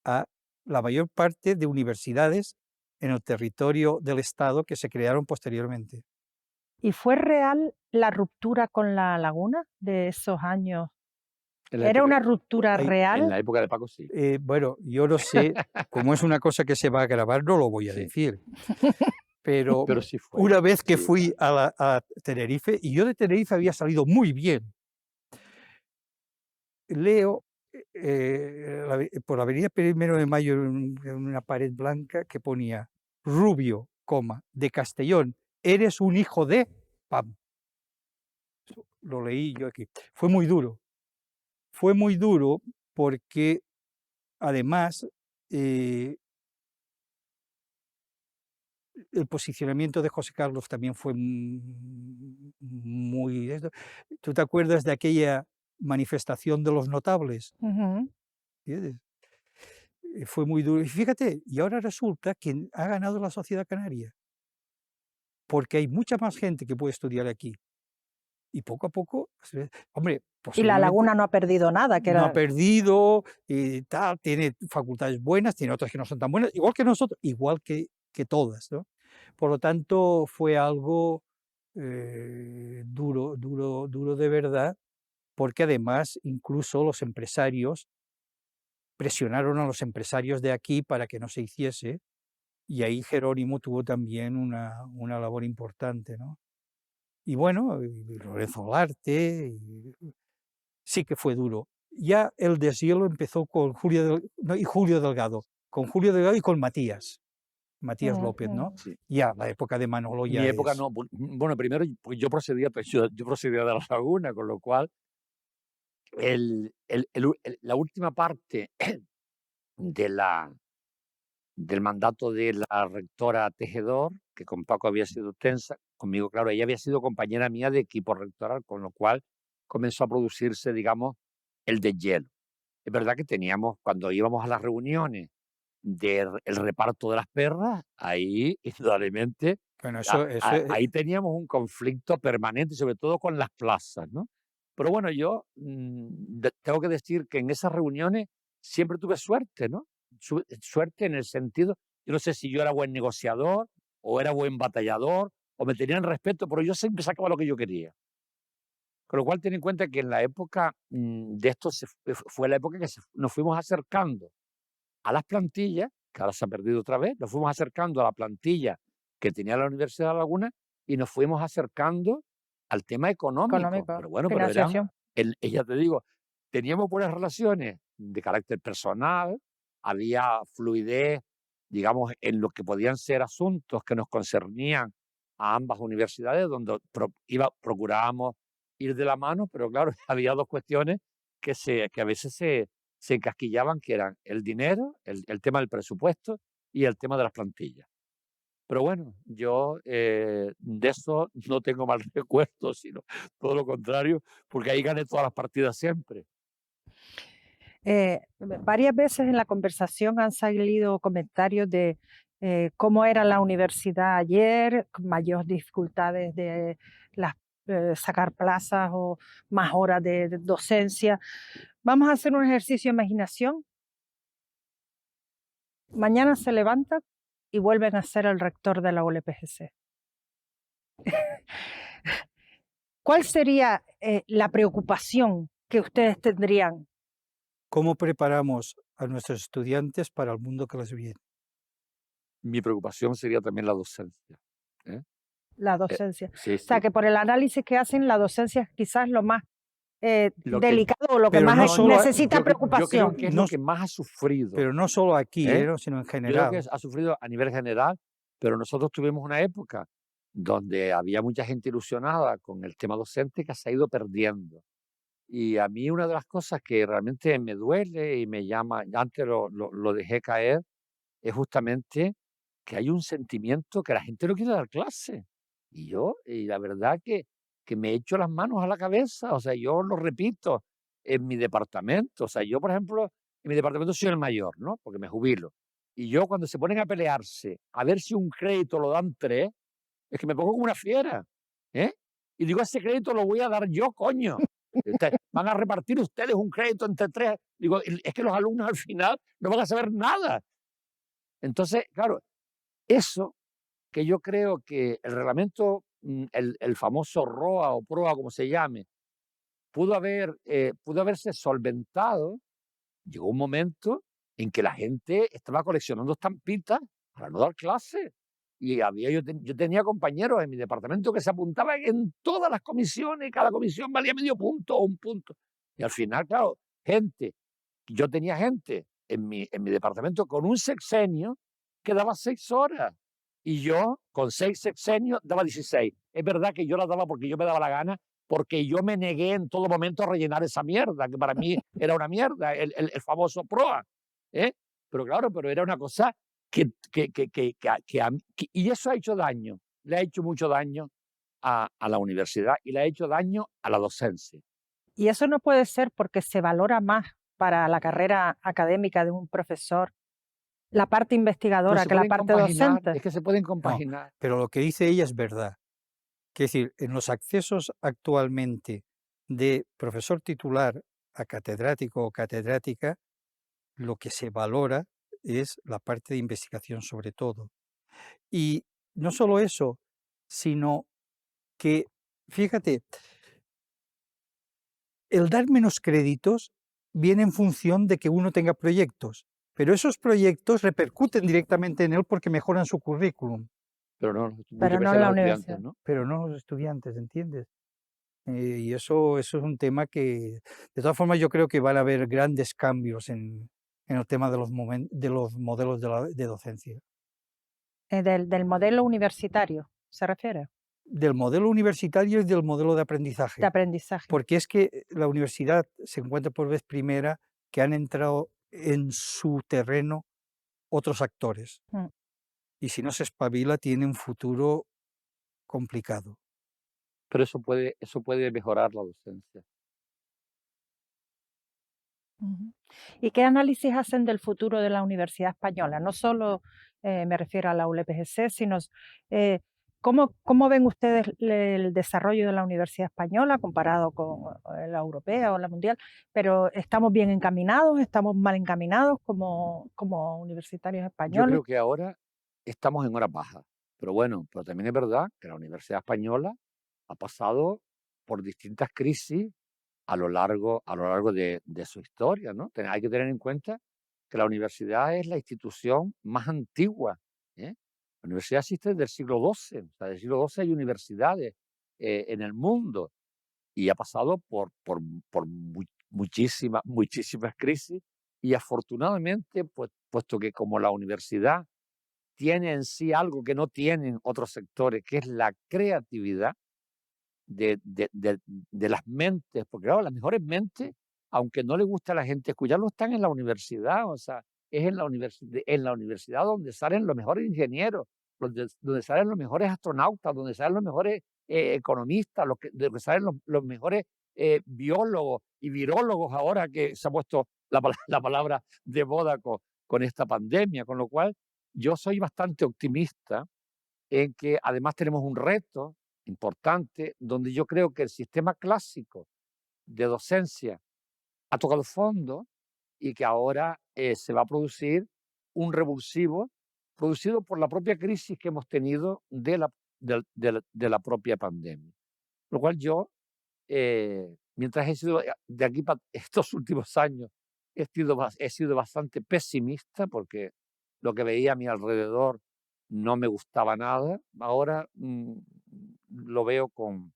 a la mayor parte de universidades en el territorio del Estado que se crearon posteriormente. ¿Y fue real la ruptura con la laguna de esos años? ¿Era una ruptura Hay- real? En la época de Paco, sí. Bueno, yo no sé, como es una cosa que se va a grabar, no lo voy a Sí. decir. Pero Pero sí fue. una vez que Sí. fui a Tenerife, y yo de Tenerife había salido muy bien, leo por la avenida 1 de Mayo en una pared blanca que ponía Rubio, de Castellón, eres un hijo de pam. Lo leí yo aquí. Fue muy duro porque además el posicionamiento de José Carlos también fue muy... ¿Tú te acuerdas de aquella manifestación de los notables? Ujú. ¿entiendes? Fue muy duro. Y fíjate, y ahora resulta que ha ganado la Sociedad Canaria, porque hay mucha más gente que puede estudiar aquí. Y poco a poco, hombre, Y la posiblemente Laguna no ha perdido nada, que no ha era... perdido y tal, tiene facultades buenas, tiene otras que no son tan buenas, igual que nosotros, igual que todas, ¿no? Por lo tanto, fue algo duro de verdad, porque además incluso los empresarios presionaron a los empresarios de aquí para que no se hiciese, y ahí Jerónimo tuvo también una labor importante, ¿no? Y bueno, y Lorenzo Olarte, sí que fue duro. Ya el deshielo empezó con Julio Delgado, y con Matías López, ¿no? Sí. Ya la época de Manolo Mi ya época es... no, bueno, primero pues yo procedía de La Laguna, con lo cual la última parte de del mandato de la rectora Tejedor, que con Paco había sido tensa, conmigo, claro, ella había sido compañera mía de equipo rectoral, con lo cual comenzó a producirse, digamos, el deshielo. Es verdad que teníamos, cuando íbamos a las reuniones del reparto de las perras, ahí indudablemente, Bueno, eso ahí teníamos un conflicto permanente, sobre todo con las plazas, ¿no? Pero bueno, yo tengo que decir que en esas reuniones siempre tuve suerte, ¿no? Suerte en el sentido, yo no sé si yo era buen negociador o era buen batallador o me tenían respeto, pero yo siempre sacaba lo que yo quería. Con lo cual, ten en cuenta que en la época de esto fue la época que nos fuimos acercando a las plantillas, que ahora se ha perdido otra vez, nos fuimos acercando a la plantilla que tenía la Universidad de La Laguna y nos fuimos acercando al tema económico. económico, Pero bueno, pero financiación. ya te digo, teníamos buenas relaciones de carácter personal, había fluidez, digamos, en lo que podían ser asuntos que nos concernían a ambas universidades, donde procurábamos ir de la mano, pero claro, había dos cuestiones que a veces se encasquillaban, que eran el dinero, el tema del presupuesto y el tema de las plantillas. Pero bueno, yo de eso no tengo mal recuerdo, sino todo lo contrario, porque ahí gané todas las partidas siempre. Varias veces en la conversación han salido comentarios de cómo era la universidad ayer, con mayores dificultades de sacar plazas o más horas de docencia. Vamos a hacer un ejercicio de imaginación. Mañana se levantan y vuelven a ser el rector de la ULPGC. ¿Cuál sería la preocupación que ustedes tendrían? ¿Cómo preparamos a nuestros estudiantes para el mundo que les viene? Mi preocupación sería también la docencia. La docencia. Sí, O sea, sí. que por el análisis que hacen, la docencia es quizás lo más Lo que- delicado o lo que pero más no solo- necesita Yo creo preocupación. que es No lo s- que más ha sufrido. Pero no solo aquí, ¿Eh? sino en Yo creo general. que ha sufrido a nivel general, pero nosotros tuvimos una época donde había mucha gente ilusionada con el tema docente que se ha ido perdiendo. Y a mí una de las cosas que realmente me duele y me llama, ya antes lo dejé caer, es justamente que hay un sentimiento que la gente no quiere dar clase. Y la verdad que me echo las manos a la cabeza, o sea, yo lo repito, en mi departamento, o sea, yo, por ejemplo, en mi departamento soy el mayor, ¿no? Porque me jubilo. Y yo cuando se ponen a pelearse, a ver si un crédito lo dan 3, es que me pongo como una fiera, ¿eh? Y digo, ese crédito lo voy a dar yo, coño. Van a repartir ustedes un crédito entre 3. Digo, es que los alumnos al final no van a saber nada. Entonces, claro, eso que yo creo que el reglamento, el famoso ROA o PROA, como se llame, pudo haberse solventado. Llegó un momento en que la gente estaba coleccionando estampitas para no dar clases. Y yo tenía compañeros en mi departamento que se apuntaban en todas las comisiones, cada comisión valía medio punto o un punto. Y al final, claro, yo tenía gente en mi departamento con un sexenio que daba 6 horas. Y yo, con 6 sexenios, daba 16. Es verdad que yo la daba porque yo me daba la gana, porque yo me negué en todo momento a rellenar esa mierda, que para mí era una mierda, el famoso PROA. Pero claro, pero era una cosa y eso ha hecho daño, le ha hecho mucho daño a la universidad y le ha hecho daño a la docencia. Y eso no puede ser porque se valora más para la carrera académica de un profesor la parte Pero investigadora se que la pueden parte compaginar, docente? es que se pueden No, compaginar. pero lo que dice ella es verdad. Quiere decir, en los accesos actualmente de profesor titular a catedrático o catedrática, lo que se valora es la parte de investigación sobre todo. Y no solo eso, sino que, fíjate, el dar menos créditos viene en función de que uno tenga proyectos, pero esos proyectos repercuten directamente en él porque mejoran su currículum, Pero no, muchas Pero no veces en la los estudiantes, universidad. ¿no? pero no los estudiantes, ¿entiendes? Y eso es un tema que, de todas formas, yo creo que van a haber grandes cambios en el tema de los modelos de docencia. Del modelo universitario, ¿se refiere? Del modelo universitario y del modelo de De aprendizaje. aprendizaje. Porque es que la universidad se encuentra por vez primera que han entrado en su terreno otros actores. Mm. Y si no se espabila, tiene un futuro complicado. Pero eso puede mejorar la docencia. Ujú. ¿Y qué análisis hacen del futuro de la Universidad Española? No solo me refiero a la ULPGC, sino eh, ¿cómo ven ustedes el desarrollo de la Universidad Española comparado con la europea o la mundial? Pero ¿estamos bien encaminados? ¿Estamos mal encaminados como universitarios Yo españoles? creo que ahora estamos en horas bajas. Pero bueno, pero también es verdad que la Universidad Española ha pasado por distintas crisis a lo largo de su historia, ¿no? Hay que tener en cuenta que la universidad es la institución más antigua, ¿eh? La universidad existe desde el siglo XII, o sea, desde el siglo XII hay universidades en el mundo y ha pasado por muchísimas crisis y afortunadamente, pues, puesto que como la universidad tiene en sí algo que no tienen otros sectores, que es la creatividad, de las mentes, porque claro, las mejores mentes, aunque no le gusta a la gente escucharlo, están en la universidad, o sea, es en la universidad donde salen los mejores ingenieros, donde salen los mejores astronautas, donde salen los mejores economistas, donde salen los mejores biólogos y virólogos ahora que se ha puesto la palabra de moda con esta pandemia, con lo cual yo soy bastante optimista en que además tenemos un reto importante donde yo creo que el sistema clásico de docencia ha tocado fondo y que ahora se va a producir un revulsivo producido por la propia crisis que hemos tenido de la propia pandemia. Lo cual yo, mientras he sido de aquí para estos últimos años, he sido bastante pesimista porque lo que veía a mi alrededor no me gustaba nada. Ahora lo veo con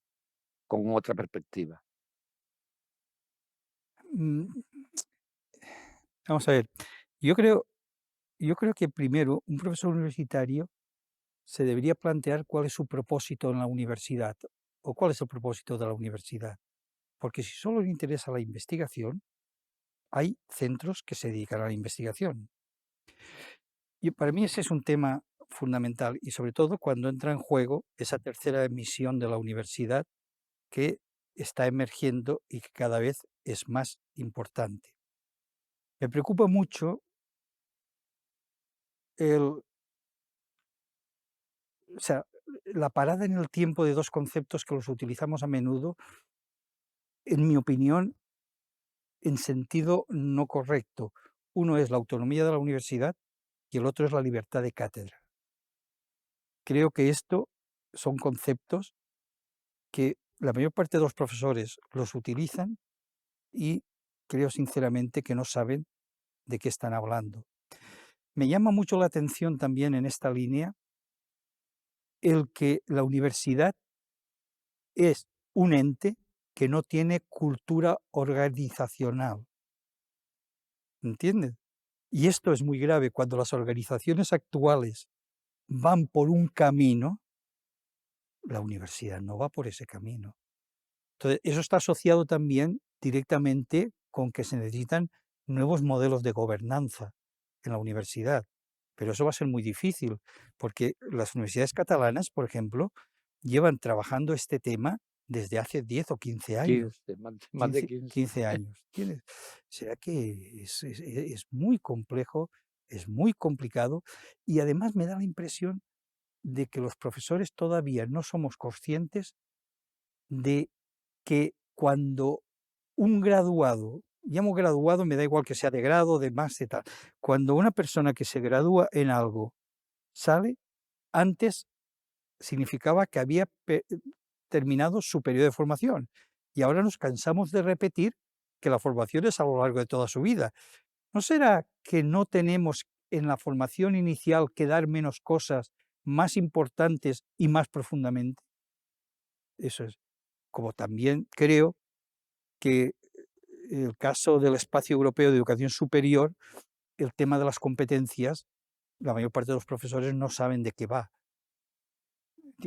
otra perspectiva. Mm, Vamos a ver, yo creo que primero un profesor universitario se debería plantear cuál es su propósito en la universidad o cuál es el propósito de la universidad. Porque si solo le interesa la investigación, hay centros que se dedican a la investigación. Y para mí ese es un tema fundamental y sobre todo cuando entra en juego esa tercera misión de la universidad que está emergiendo y que cada vez es más importante. Me preocupa mucho o sea, la parada en el tiempo de dos conceptos que los utilizamos a menudo, en mi opinión, en sentido no correcto. Uno es la autonomía de la universidad y el otro es la libertad de cátedra. Creo que esto son conceptos que la mayor parte de los profesores los utilizan y creo sinceramente que no saben de qué están hablando. Me llama mucho la atención también en esta línea el que la universidad es un ente que no tiene cultura organizacional. ¿Entiendes? Y esto es muy grave cuando las organizaciones actuales van por un camino, la universidad no va por ese camino. Entonces, eso está asociado también directamente con que se necesitan nuevos modelos de gobernanza en la universidad. Pero eso va a ser muy difícil, porque las universidades catalanas, por ejemplo, llevan trabajando este tema desde hace 10 o 15 años. 15, más de 15, 15. 15 años. Será que es muy complejo, es muy complicado y además me da la impresión de que los profesores todavía no somos conscientes de que cuando un graduado, llamo graduado, me da igual que sea de grado, de máster, tal, cuando una persona que se gradúa en algo sale, antes significaba que había terminado su periodo de formación y ahora nos cansamos de repetir que la formación es a lo largo de toda su vida. ¿No será que no tenemos en la formación inicial que dar menos cosas más importantes y más profundamente? Eso es. Como también creo que el caso del Espacio Europeo de Educación Superior, el tema de las competencias, la mayor parte de los profesores no saben de qué va,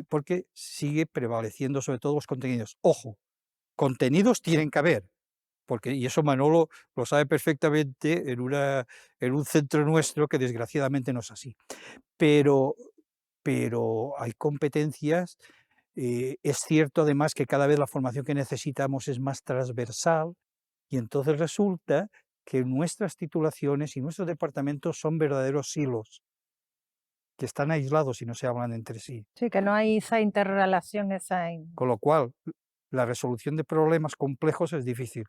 porque sigue prevaleciendo sobre todo los contenidos. Ojo, contenidos tienen que haber, porque, y eso Manolo lo sabe perfectamente en un centro nuestro que desgraciadamente no es así. Pero, pero hay competencias. Es cierto además que cada vez la formación que necesitamos es más transversal y entonces resulta que nuestras titulaciones y nuestros departamentos son verdaderos silos que están aislados y no se hablan entre sí. Sí, que no hay esa interrelación, Con lo cual, la resolución de problemas complejos es difícil.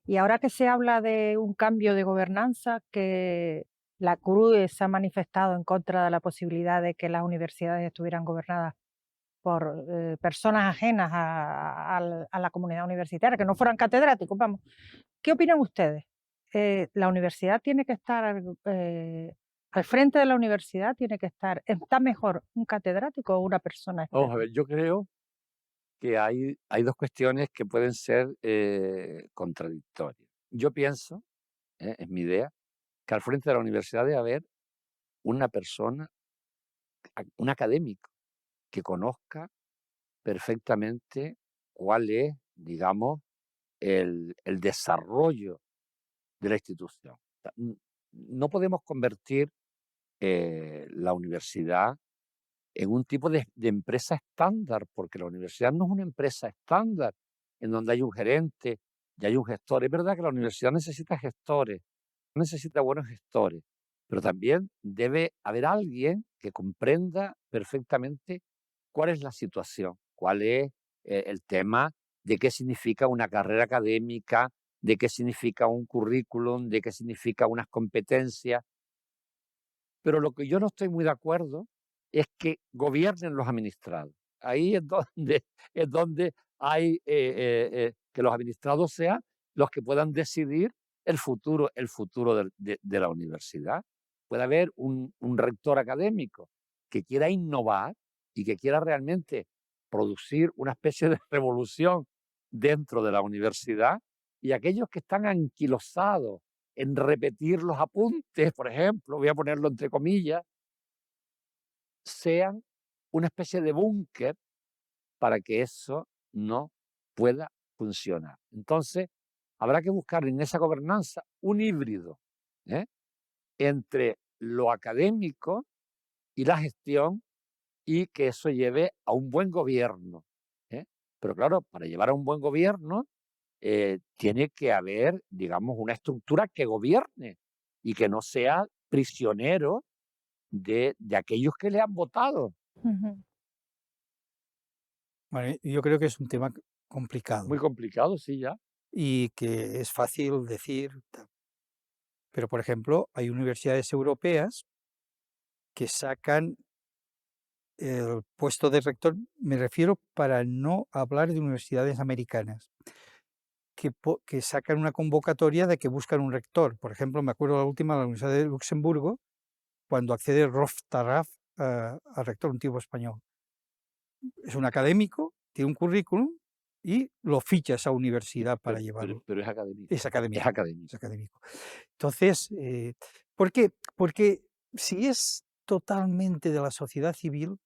Y ahora que se habla de un cambio de gobernanza, que la CRUE se ha manifestado en contra de la posibilidad de que las universidades estuvieran gobernadas por personas ajenas a la comunidad universitaria, que no fueran catedráticos, vamos. ¿Qué opinan ustedes? ¿La universidad tiene que estar, al frente de la universidad tiene que estar, está mejor un catedrático o una persona Vamos a externa? ver, yo creo que hay dos cuestiones que pueden ser contradictorias. Yo pienso, es mi idea, que al frente de la universidad debe haber una persona, un académico, que conozca perfectamente cuál es, digamos, el desarrollo de la institución. O sea, no podemos convertir la universidad en un tipo de empresa estándar, porque la universidad no es una empresa estándar en donde hay un gerente y hay un gestor. Es verdad que la universidad necesita gestores, necesita buenos gestores, pero también debe haber alguien que comprenda perfectamente cuál es la situación, cuál es el tema, de qué significa una carrera académica, de qué significa un currículum, de qué significa unas competencias. Pero lo que yo no estoy muy de acuerdo es que gobiernen los administrados. Ahí es donde, es donde hay que los administrados sean los que puedan decidir el futuro de la universidad. Puede haber un rector académico que quiera innovar y que quiera realmente producir una especie de revolución dentro de la universidad, y aquellos que están anquilosados en repetir los apuntes, por ejemplo, voy a ponerlo entre comillas, sean una especie de búnker para que eso no pueda funcionar. Entonces, habrá que buscar en esa gobernanza un híbrido, ¿eh?, entre lo académico y la gestión, y que eso lleve a un buen gobierno, ¿eh? Pero claro, para llevar a un buen gobierno tiene que haber, digamos, una estructura que gobierne y que no sea prisionero de aquellos que le han votado. Ujú. Bueno, yo creo que es un tema complicado Muy complicado, sí, ya. y que es fácil decir, tal. Pero por ejemplo, hay universidades europeas que sacan el puesto de rector, me refiero para no hablar de universidades americanas, que sacan una convocatoria de que buscan un rector. Por ejemplo, me acuerdo la última, la Universidad de Luxemburgo, cuando accede Rolf Tarraf a rector, un tipo español. Es un académico, tiene un currículum y lo ficha esa universidad para llevarlo. Pero es académico. Es Es académico, académico. es académico. Entonces, ¿por qué? Porque si es totalmente de la sociedad civil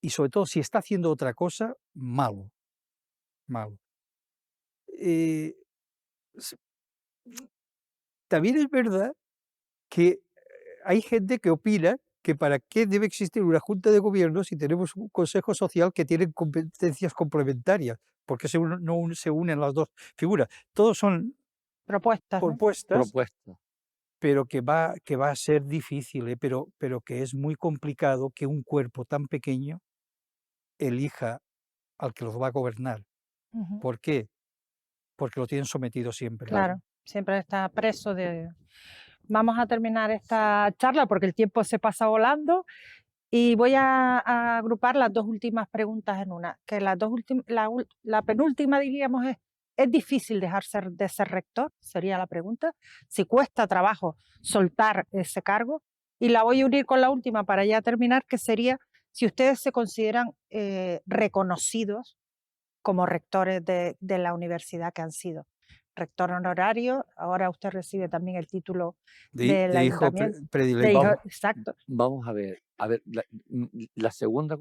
y sobre todo si está haciendo otra cosa, malo, malo. Eh, s- También es verdad que hay gente que opina que para qué debe existir una junta de gobierno si tenemos un consejo social que tiene competencias complementarias, porque no se unen las dos figuras. Todos son Propuestas, ¿no? propuestas, Propuesta. pero que va a ser difícil, pero que es muy complicado que un cuerpo tan pequeño elija al que los va a gobernar. Ujú. ¿Por qué? Porque lo tienen sometido siempre. Claro, siempre está preso de... Vamos a terminar esta charla porque el tiempo se pasa volando y voy a agrupar las dos últimas preguntas en una, que la penúltima, diríamos, ¿es difícil de ser rector? Sería la pregunta. Si cuesta trabajo soltar ese cargo. Y la voy a unir con la última para ya terminar, que sería si ustedes se consideran reconocidos como rectores de la universidad que han sido. Rector honorario, ahora usted recibe también el título del De hijo ayuntamiento. predilecto. Vamos. Exacto. Vamos a ver, la segunda,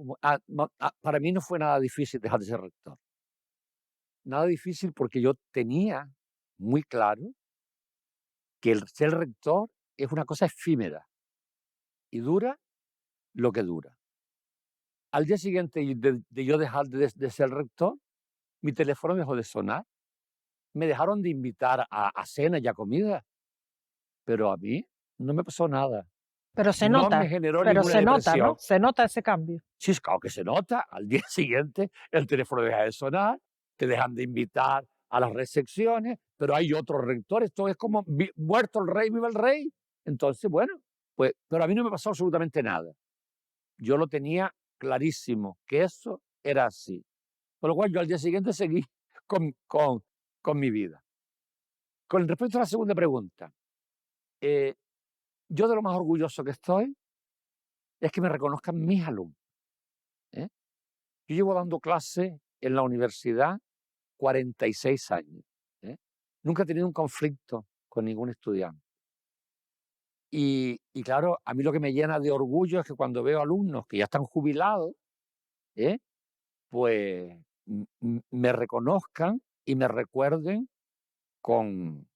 para mí no fue nada difícil dejar de ser rector. Nada difícil porque yo tenía muy claro que el ser rector es una cosa efímera y dura lo que dura. Al día siguiente de yo dejar de ser rector, mi teléfono dejó de sonar. Me dejaron de invitar a cena y a comida, pero a mí no me pasó nada. Pero se No nota, me generó pero ninguna se nota, depresión. ¿no? Se nota ese cambio. Sí, es claro que se nota. Al día siguiente el teléfono deja de sonar, te dejan de invitar a las recepciones, pero hay otros rectores. Esto es como muerto el rey, viva el rey. Entonces, bueno, pues, pero a mí no me pasó absolutamente nada. Yo lo tenía clarísimo, que eso era así. Por lo cual yo al día siguiente seguí con mi vida. Con respecto a la segunda pregunta, yo de lo más orgulloso que estoy es que me reconozcan mis alumnos. ¿eh? Yo llevo dando clase en la universidad 46 años. ¿eh? Nunca he tenido un conflicto con ningún estudiante. Y claro, a mí lo que me llena de orgullo es que cuando veo alumnos que ya están jubilados, pues me reconozcan y me recuerden con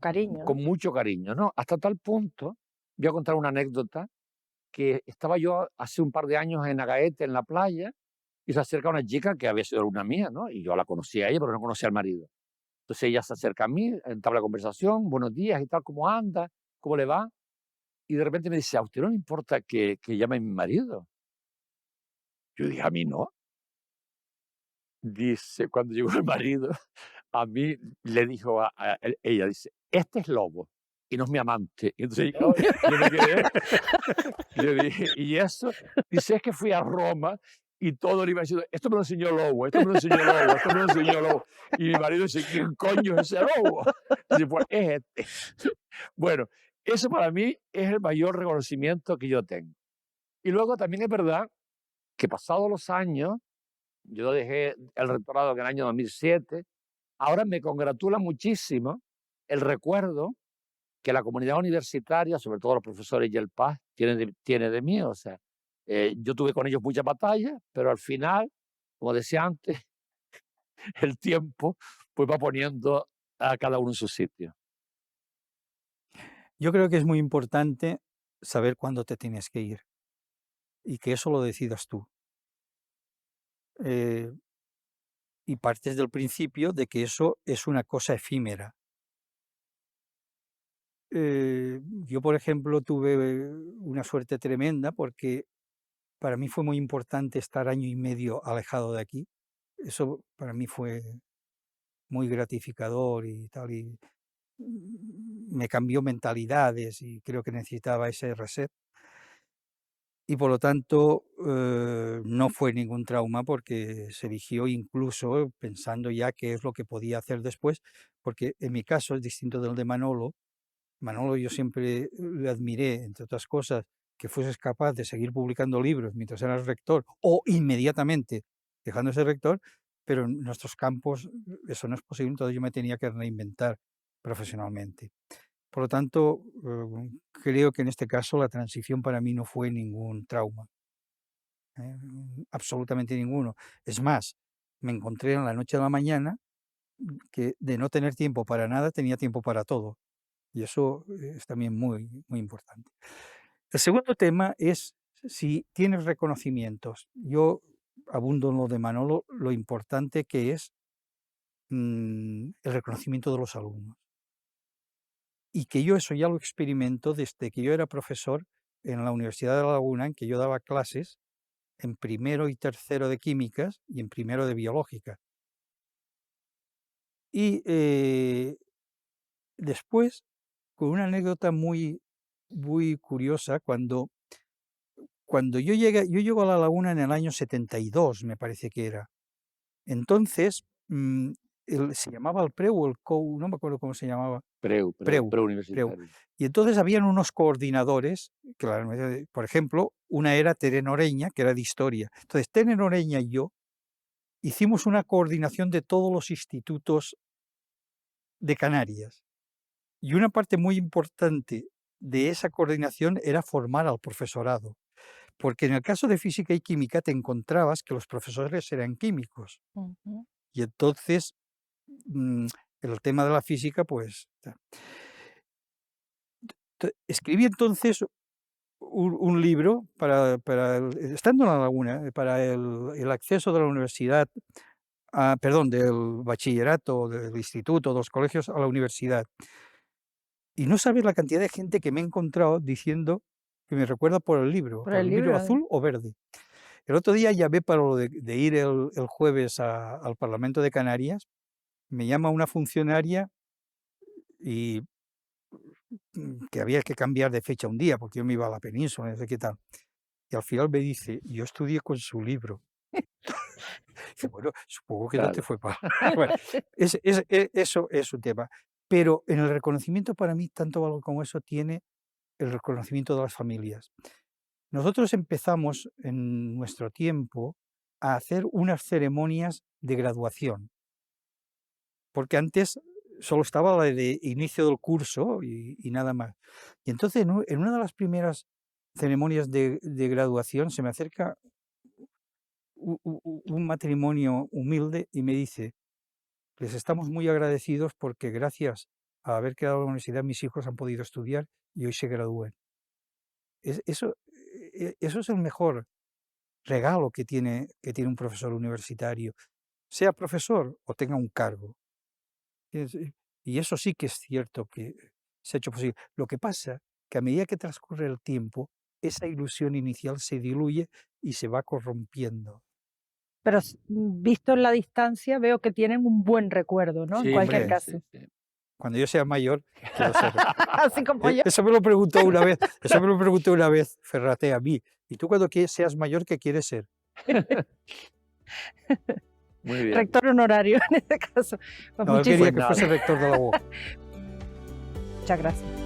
Cariño, ¿no? mucho cariño, ¿no? Hasta tal punto, voy a contar una anécdota, que estaba yo hace un par de años en Agaete, en la playa, y se acerca una chica que había sido alumna mía, ¿no? Y yo la conocía a ella, pero no conocía al marido. Entonces ella se acerca a mí, entabla conversación, buenos días y tal, ¿cómo anda? ¿Cómo le va? Y de repente me dice, ¿a usted no le importa que llame a mi marido? Yo dije, a mí no. Dice, cuando llegó el marido, a mí le dijo ella, dice, este es Lobo y no es mi amante. Y entonces yo me quedé, le dije, ¿y eso? Dice, es que fui a Roma y todo le iba diciendo, esto me lo enseñó Lobo, esto me lo enseñó Lobo, esto me lo enseñó Lobo. Y mi marido dice, ¿quién coño es ese Lobo? Dice, pues es este. Bueno, eso para mí es el mayor reconocimiento que yo tengo. Y luego también es verdad que pasados los años, yo dejé el rectorado en el año 2007, ahora me congratula muchísimo el recuerdo que la comunidad universitaria, sobre todo los profesores y el PAS, tiene de mí. O sea, yo tuve con ellos muchas batallas, pero al final, como decía antes, el tiempo pues va poniendo a cada uno en su sitio. Yo creo que es muy importante saber cuándo te tienes que ir y que eso lo decidas tú. Y partes del principio de que eso es una cosa efímera. Yo, por ejemplo, tuve una suerte tremenda porque para mí fue muy importante estar año y medio alejado de aquí. Eso para mí fue muy gratificador y tal, y me cambió mentalidades y creo que necesitaba ese reset. Y por lo tanto, no fue ningún trauma porque se eligió incluso pensando ya qué es lo que podía hacer después, porque en mi caso es distinto del de Manolo. Manolo yo siempre le admiré, entre otras cosas, que fueses capaz de seguir publicando libros mientras eras rector o inmediatamente dejando de ser rector, pero en nuestros campos eso no es posible, entonces yo me tenía que reinventar profesionalmente. Por lo tanto, creo que en este caso la transición para mí no fue ningún trauma, absolutamente ninguno. Es más, me encontré en la noche a la mañana que de no tener tiempo para nada tenía tiempo para todo. Y eso es también muy, muy importante. El segundo tema es si tienes reconocimientos. Yo abundo en lo de Manolo, lo importante que es el reconocimiento de los alumnos. Y que yo eso ya lo experimento desde que yo era profesor en la Universidad de La Laguna, en que yo daba clases en primero y tercero de químicas y en primero de biológica. Y después, con una anécdota muy, muy curiosa, cuando yo llego a La Laguna en el año 72, me parece que era. Entonces, se llamaba el PREU o el COU, no me acuerdo cómo se llamaba. PREU. Preuniversitario. Y entonces habían unos coordinadores, por ejemplo, una era Tere Noreña, que era de historia. Entonces, Tere Noreña y yo hicimos una coordinación de todos los institutos de Canarias. Y una parte muy importante de esa coordinación era formar al profesorado. Porque en el caso de física y química te encontrabas que los profesores eran químicos. Ujú. Y entonces, el tema de la física, pues... Escribí entonces un libro estando en La Laguna, para el acceso de la universidad, del bachillerato, del instituto, de los colegios a la universidad. Y no sabes la cantidad de gente que me he encontrado diciendo que me recuerda por el libro, Por el libro. azul o verde. El otro día llamé para lo de ir el jueves al Parlamento de Canarias, me llama una funcionaria y que había que cambiar de fecha un día porque yo me iba a la península, no sé qué tal. Y al final me dice, yo estudié con su libro. Dice, bueno, supongo que no te Claro. fue mal. Bueno, eso es un tema. Pero en el reconocimiento, para mí, tanto valor como eso tiene el reconocimiento de las familias. Nosotros empezamos en nuestro tiempo a hacer unas ceremonias de graduación, porque antes solo estaba la de inicio del curso y nada más. Y entonces en una de las primeras ceremonias de graduación se me acerca un matrimonio humilde y me dice, les estamos muy agradecidos porque gracias a haber quedado en la universidad mis hijos han podido estudiar y hoy se gradúen. Eso es el mejor regalo que tiene un profesor universitario, sea profesor o tenga un cargo. Y eso sí que es cierto que se ha hecho posible. Lo que pasa que a medida que transcurre el tiempo, esa ilusión inicial se diluye y se va corrompiendo. Pero visto en la distancia, veo que tienen un buen recuerdo, ¿no? Sí, En cualquier hombre, caso. sí. Cuando yo sea mayor, quiero ser. Así como yo. Eso me lo preguntó una vez Ferraté a mí. ¿Y tú cuando seas mayor, qué quieres ser? Muy bien. Rector honorario en este caso. Pues No, él quería muchísimas que fuese rector de la UOC. muchas gracias.